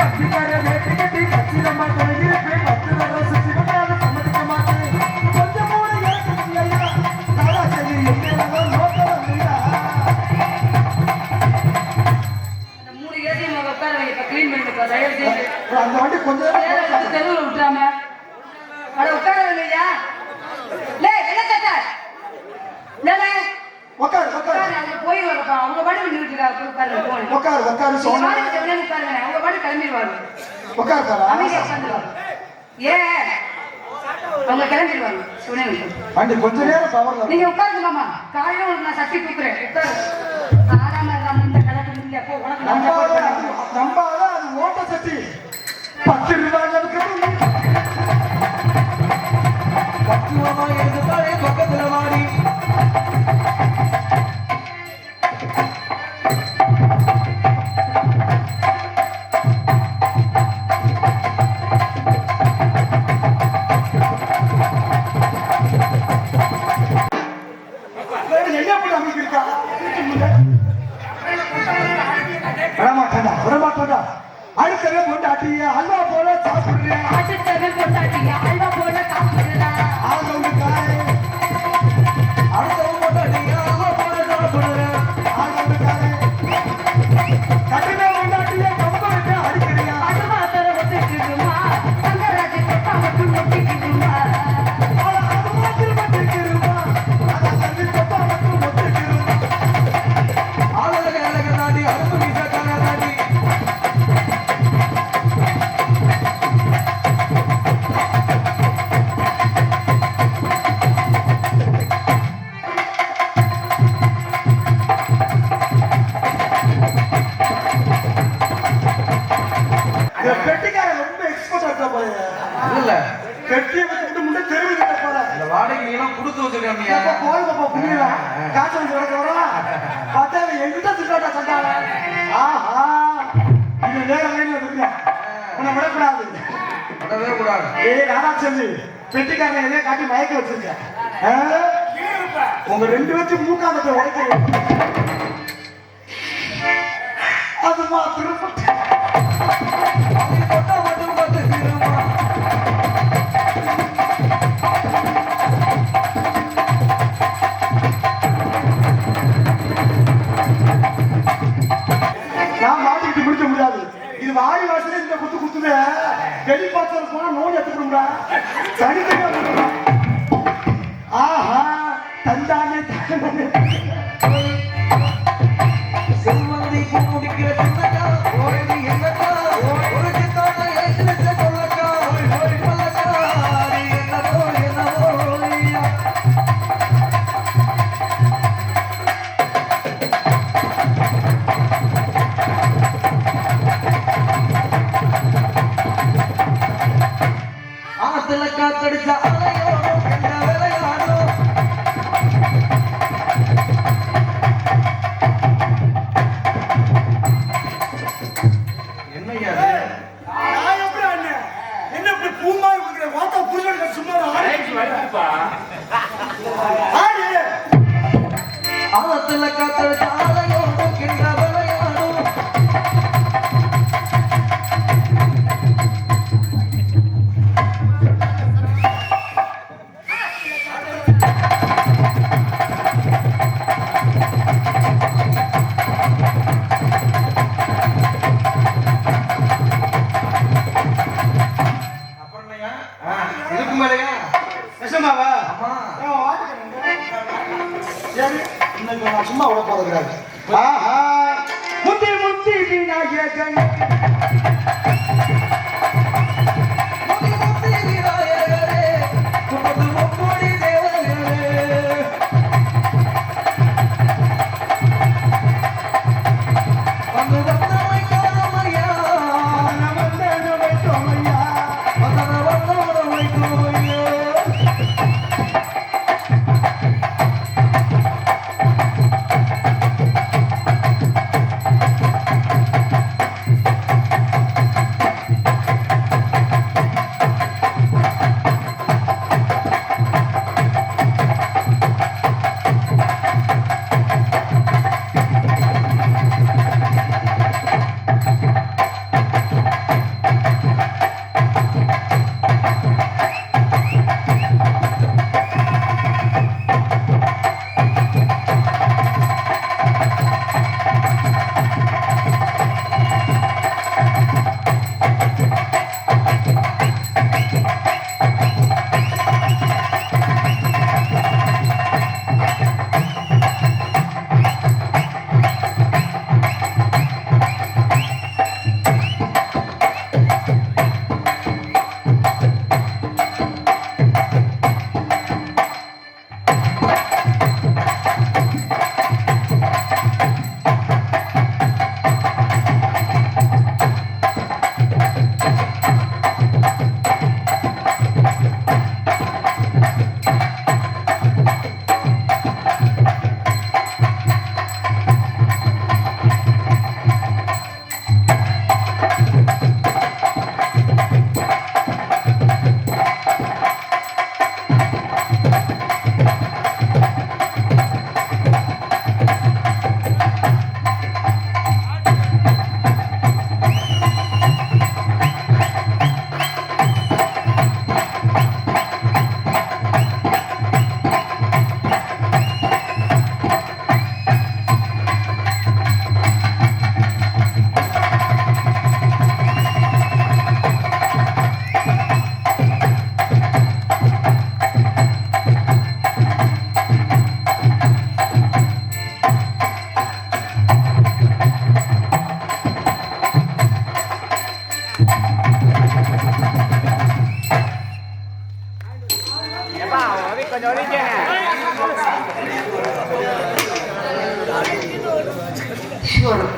பத்திக்கார வேட்டி கட்டி பச்சிரமா கழுகிருக்கு 10 ரூபாய் சுத்தினால சம்மதிக்க மாட்டேன். கொஞ்சம் கூட ஏற்க முடியலையா? நாடா சரி எங்க நோக்கம் இல்லையா? அந்த 3 ஏசி உட்கார நேரம் எடுத்து தெருவில் விட்டுறாம அட உட்கார இல்லையா லே என்ன கட்ட இல்ல உட்காரு உட்காரு போய் வரப்பா அவங்க பாட்டு நின்றுட்டு இருக்காங்க உட்காரு போன் உட்காரு உட்காரு சோனா உட்காருங்க அவங்க பாட்டு கிளம்பிடுவாங்க உட்காரு அமைதியா உட்காந்துருவாங்க ஏன் அவங்க கிளம்பிடுவாங்க சுனே ஆண்டி கொஞ்ச நேரம் பவர்ல நீங்க உட்காருங்க மாமா காலையில உங்களுக்கு நான் சட்டி தூக்குறேன் உட்காரு ஆறாம இல்லாம இந்த கலக்கு இல்ல போ உனக்கு நம்பாத அது ஓட்ட சட்டி 10 ரூபாய் பக்குவமா எடுத்து பாரு பக்கத்துல வாடி என்ன பண்ண அமைச்சிருக்கா வரமாட்டாடா வரமாட்டாடா அடுத்தவே கொண்டாட்டிய அல்வா போல சாப்பிடுறேன் அடுத்தவே கொண்டாட்டியா அல்வா போல சாப்பிடுறா அடுத்தவங்க கொண்டாடிங்க அம்மா போல சாப்பிடுறேன் கட்டின கொண்டாட்டிய கம்ப வச்சு அடிக்கிறியா அதுவா தர ஒத்துக்குமா தங்கராஜ கொட்டா மட்டும் ஒட்டிக்குமா அது மாத்திரம் ஒத்துக்கிருமா அதை தள்ளி கொட்டா மட்டும் ஒத்துக்கிருமா ஆளுநர் அழக நாடி அரும்பு வீசக்கான நாடி இந்த பெட்டிக்காரன் ரொம்ப எக்ஸ்பர்ட் ஆட்டா போய் இல்ல பெட்டியை வச்சுட்டு முன்னே தெருவுகிட்ட போற இந்த வாடகை எல்லாம் கொடுத்து வச்சிருக்காங்க அப்ப போதுப்பா புரியல காசு வந்து வரக்கவரா பார்த்தா எங்கிட்ட திட்டாட்டா சண்டால ஆஹா இது வேற லைன்ல இருக்கு உன்னை விடக்கூடாது விடவே கூடாது ஏய் ராதாச்சந்தி பெட்டிக்காரன் என்னைய காட்டி மயக்க வச்சிருக்க உங்க ரெண்டு பேரும் மூக்காந்தத்தை உடைக்கிறேன் அது மாத்திரம் கொட்டா மட்டும் பார்த்து திரும்ப நான் மாட்டிக்கிட்டு முடிக்க முடியாது இது வாடி வாசல இந்த குத்து குத்துவே வெளிப்பாச்சல் போனா நோய் எடுத்துக்கணும்டா தனித்தனியா போட்டுடா ஆஹா தந்தானே செல்வந்தி பூ முடிக்கிற சின்னக்கா ஓடி என்னக்கா ஒரு சித்தான ஏசில சொல்லக்கா ஓடி பல்லக்கா என்னவோ என்னவோ ஆத்துல காத்தடிச்ச அலையோடும் என்ன விளையாடும் என்னையா நான் எப்படி அண்ணன் என்ன இப்படி பூமா இருக்கிற வாத்தா புரியல சும்மா ஆடி ஆத்துல காத்தடிச்ச அலையோடும் என்ன விளையாடும் அப்புறம் என்னையா இதுக்கு மேலையா விஷமாவா ஆமா சரி இன்னைக்கு நான் சும்மா விட போறது கிடையாது ஆஹா முத்தி முத்தி விநாயகன் முதி முதி விநாயகரே முப்பது முப்படி தேவர்களே வந்து வந்தமை காமையா வந்தனவை தோமையா வந்தன வந்தவனை கோமையா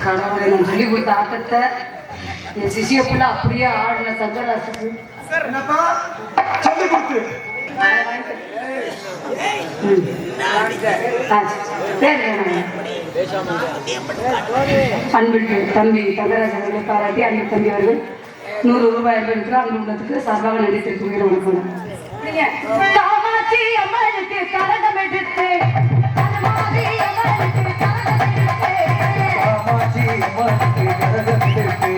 கடவுளை நான் சொல்லி கொடுத்த ஆட்டத்தை என் சிசிய பிள்ளை அப்படியே ஆடின தங்கராசுக்கு என்னப்பா சொல்லி கொடுத்து அன்பிற்கு தம்பி தங்கராஜ் அவர்களை பாராட்டி அன்பு தம்பி அவர்கள் 100 ரூபாய் அன்பு அன்பு உள்ளத்துக்கு சார்பாக நன்றி தெரிவித்துக் வணக்கம். காமாட்சி அம்மனுக்கு கரகம் எடுத்து காமாட்சி அம்மனுக்கு கரகம் எடுத்து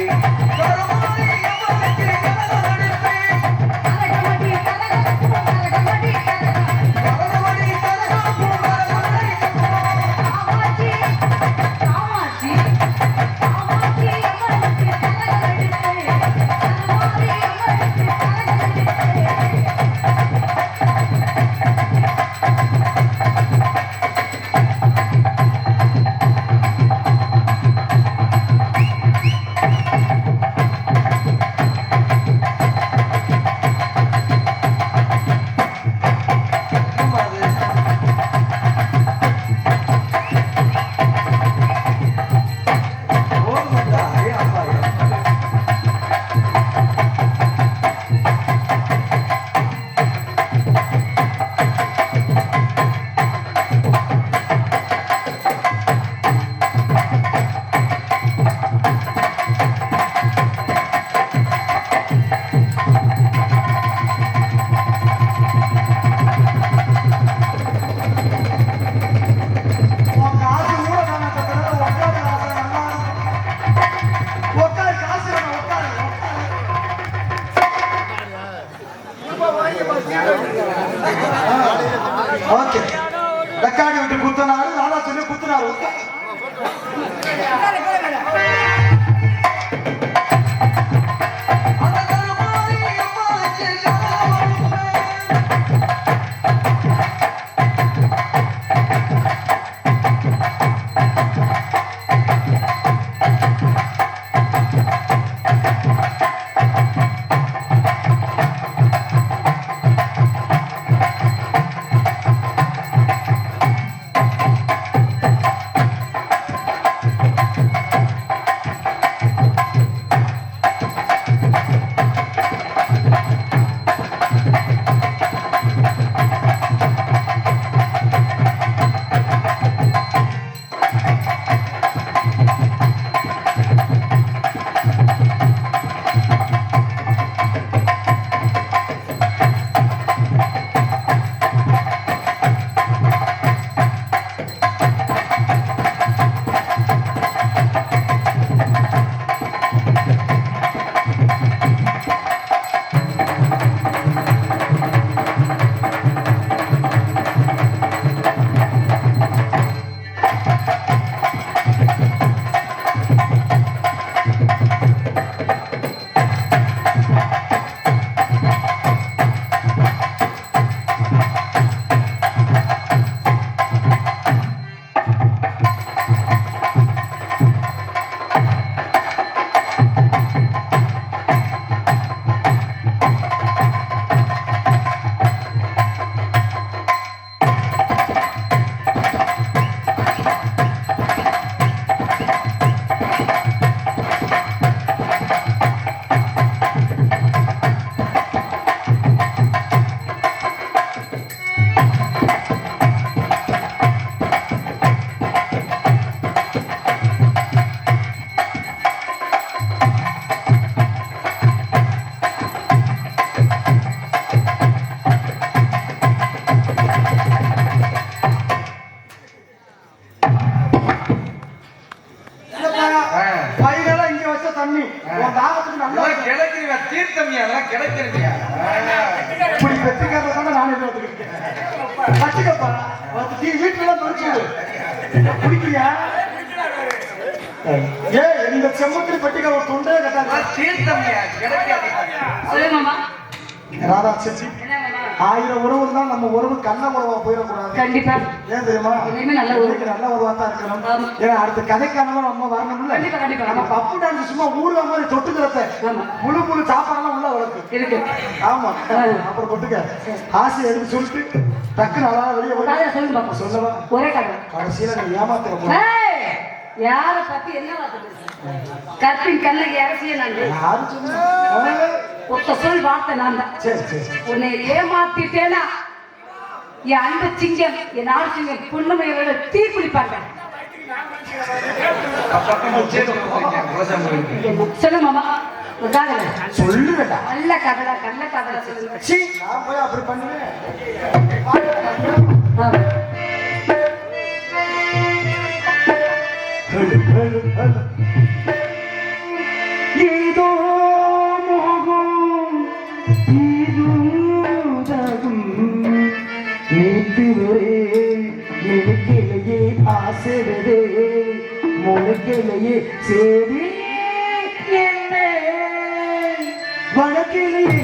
ஓகே ரெக்கார்டு விட்டு குத்துனாரு நானா சொல்லி குத்துனாரு தண்ணி உன் தாகத்துக்கு நல்லா கிடைக்கிறீங்க தீர்த்தமியா அதெல்லாம் கிடைக்கிறீங்க இப்படி வெற்றிக்காரத தானே நான் எதிர்த்துக்கிட்டேன் வச்சுக்கப்பா வீட்டுல எல்லாம் தொழிச்சு குடிக்கிறியா ஏ இந்த செம்மத்திரி பெட்டிக்க ஒரு தொண்டே கட்டாங்க தீர்த்தமியா கிடைக்காது சொல்லுங்கம்மா. ராதா செஞ்சி 1000 உறவு தான் நம்ம உறவு கண்ண உறவா போயிடக்கூடாது. கண்டிப்பா ஏன் தெரியுமா இனிமே நல்ல உறவு. நல்ல உறவா தான் இருக்கணும். ஏன்னா அடுத்த கதைக்கானவா நம்ம வரணும்ல. கண்டிப்பா கண்டிப்பா நம்ம பப்பு டான்ஸ் சும்மா ஊர்ல மாதிரி தொட்டுக்கிறத ஆமா. முழு முழு சாப்பாடெல்லாம் உள்ள வளர்க்கு இருக்கு. ஆமா அப்புறம் தொட்டுக்க ஆசை எடுத்து சொல்லிட்டு டக்குனு அழகா வெளியே ஒரு கதை சொல்லுங்க பாப்போம். சொல்லவா? ஒரே கதை. கடைசியில நீ ஏமாத்துற போற. ஏய், யார பத்தி என்ன வார்த்தை பேசுற? கற்பின் கண்ணகி அரசியல் நான் யாரு சொன்னா? ஒத்த சொல் வார்த்தை நான் தான். சரி சரி. உன்னை ஏமாத்திட்டேனா என் அன்பு சிங்கம், என் ஆள் சிங்கம் பொண்ணுமையோட தீ குளிப்பாங்க. சொல்லு மாமா, ஒரு காதல சொல்லுடா. நல்ல கதலா, நல்ல கதலா சொல்லுங்க. சீ, நான் போய் அப்படி பண்ணுவேன். ஆ. ஏதோ மோகம் ஏதோ தாகம் நேற்று வரை எனக்கிலேயே ஆசைவதே முளைக்கிலேயே சேரி என்ன வழக்கிலேயே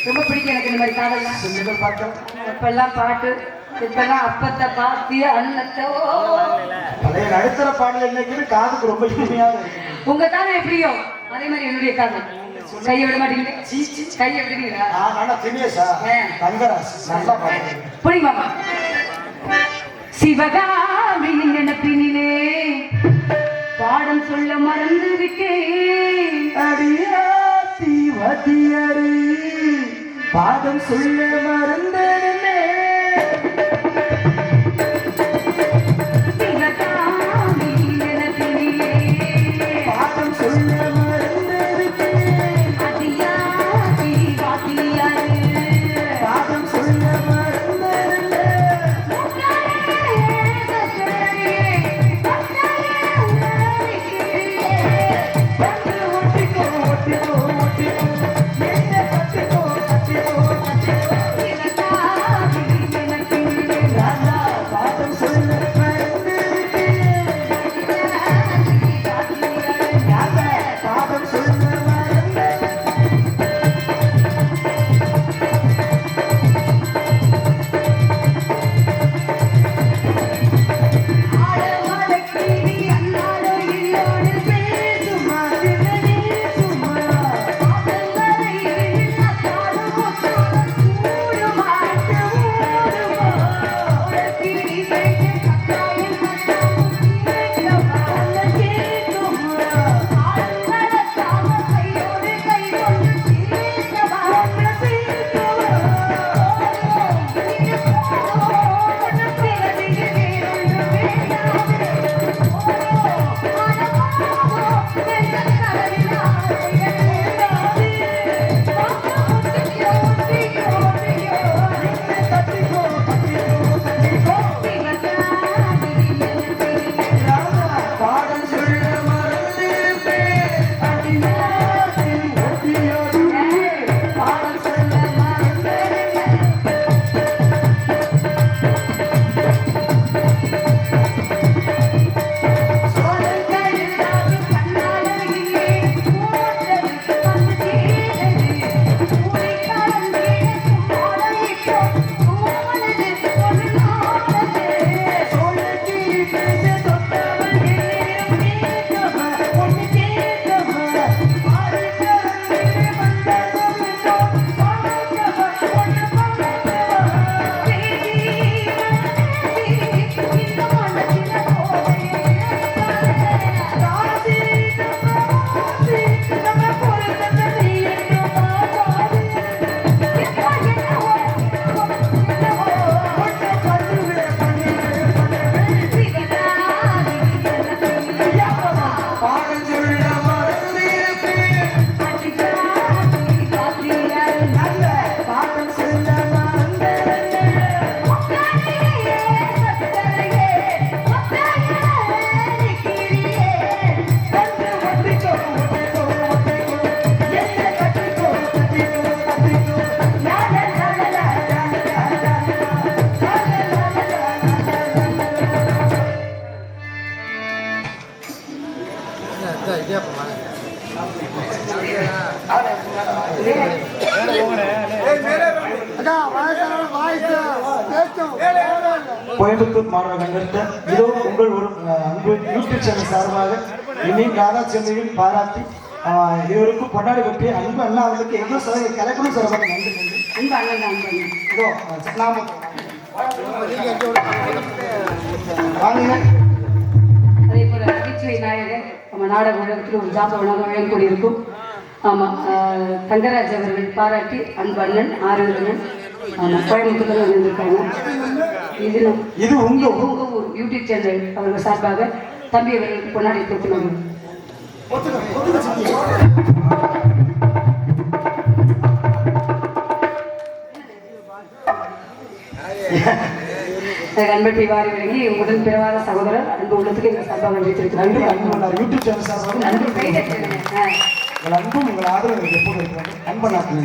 ரொம்ப பிடிக்கும் எனக்கு இந்த மாதிரி காதல்லாம். சொல்லுங்கள் பார்க்கலாம். இப்பெல்லாம் பாட்டு, இப்பெல்லாம் அப்பத்தை பார்த்து அண்ணத்தை பழைய நடுத்தர பாடல் இன்னைக்கு காதுக்கு ரொம்ப இனிமையாக இருக்கு. உங்க காதல் எப்படியோ அதே மாதிரி என்னுடைய காதல். கையை விட மாட்டீங்க, கையை விடுவீங்களா? ஆனா தினேஷா தங்கராஜ் நல்லா பாடுறேன். புரியுமாமா? சிவகாமி நினைப்பினிலே பாடம் சொல்ல மறந்து விட்டேன். அடியாத்தி வதியரு பாதம் சொல்ல மறந்தனே. சிவகாமி நினைப்பினிலே பாதம் சொல்ல மறந்தவிட்டேன். அதியாதி வாத்தியாரு பாதம் சொல்ல மறந்தனே. சிவகாமி நினைப்பினிலே கோயம்புத்தூர் மாநகர கண்டத்த இதோ உங்கள் ஒரு அன்பு யூடியூப் சேனல் சார்பாக இன்னும் ராதா சென்னையும் பாராட்டி இவருக்கும் பொன்னாடி வெட்டி அன்பு அண்ணா அவர்களுக்கு எவ்வளவு சில கலைக்கணும் சிறப்பாக நன்றி நன்றி அன்பு அண்ணன் தான் அன்பு அண்ணன். இதோ நாம வாங்க அதே போல நகைச்சுவை நாயகர் நம்ம நாடக உலகத்தில் ஒரு ஜாம்பவனாக வழங்கக்கூடிய இருக்கும் ஆமாம் தங்கராஜ் அவர்கள் பாராட்டி அன்பு அண்ணன் ஆரோக்கியன் ஆமாம் கோயம்புத்தூர்ல வந்திருக்காங்க. இது உங்க உங்க ஊர் யூடியூப் சேனல் அவர்கள் சார்பாக தம்பி அவர்களுக்கு பொன்னாடி கொடுக்கணும். அன்பட்டி வாரி வழங்கி உடன் பிறவாத சகோதரர் அன்பு உள்ளத்துக்கு எங்கள் சார்பாக வைத்திருக்கிறார்கள். யூடியூப் சேனல் சார்பாக அன்பு பெயர் உங்கள் அன்பும் உங்கள் ஆதரவு எப்போது இருக்கிறாங்க அன்பனாக்கு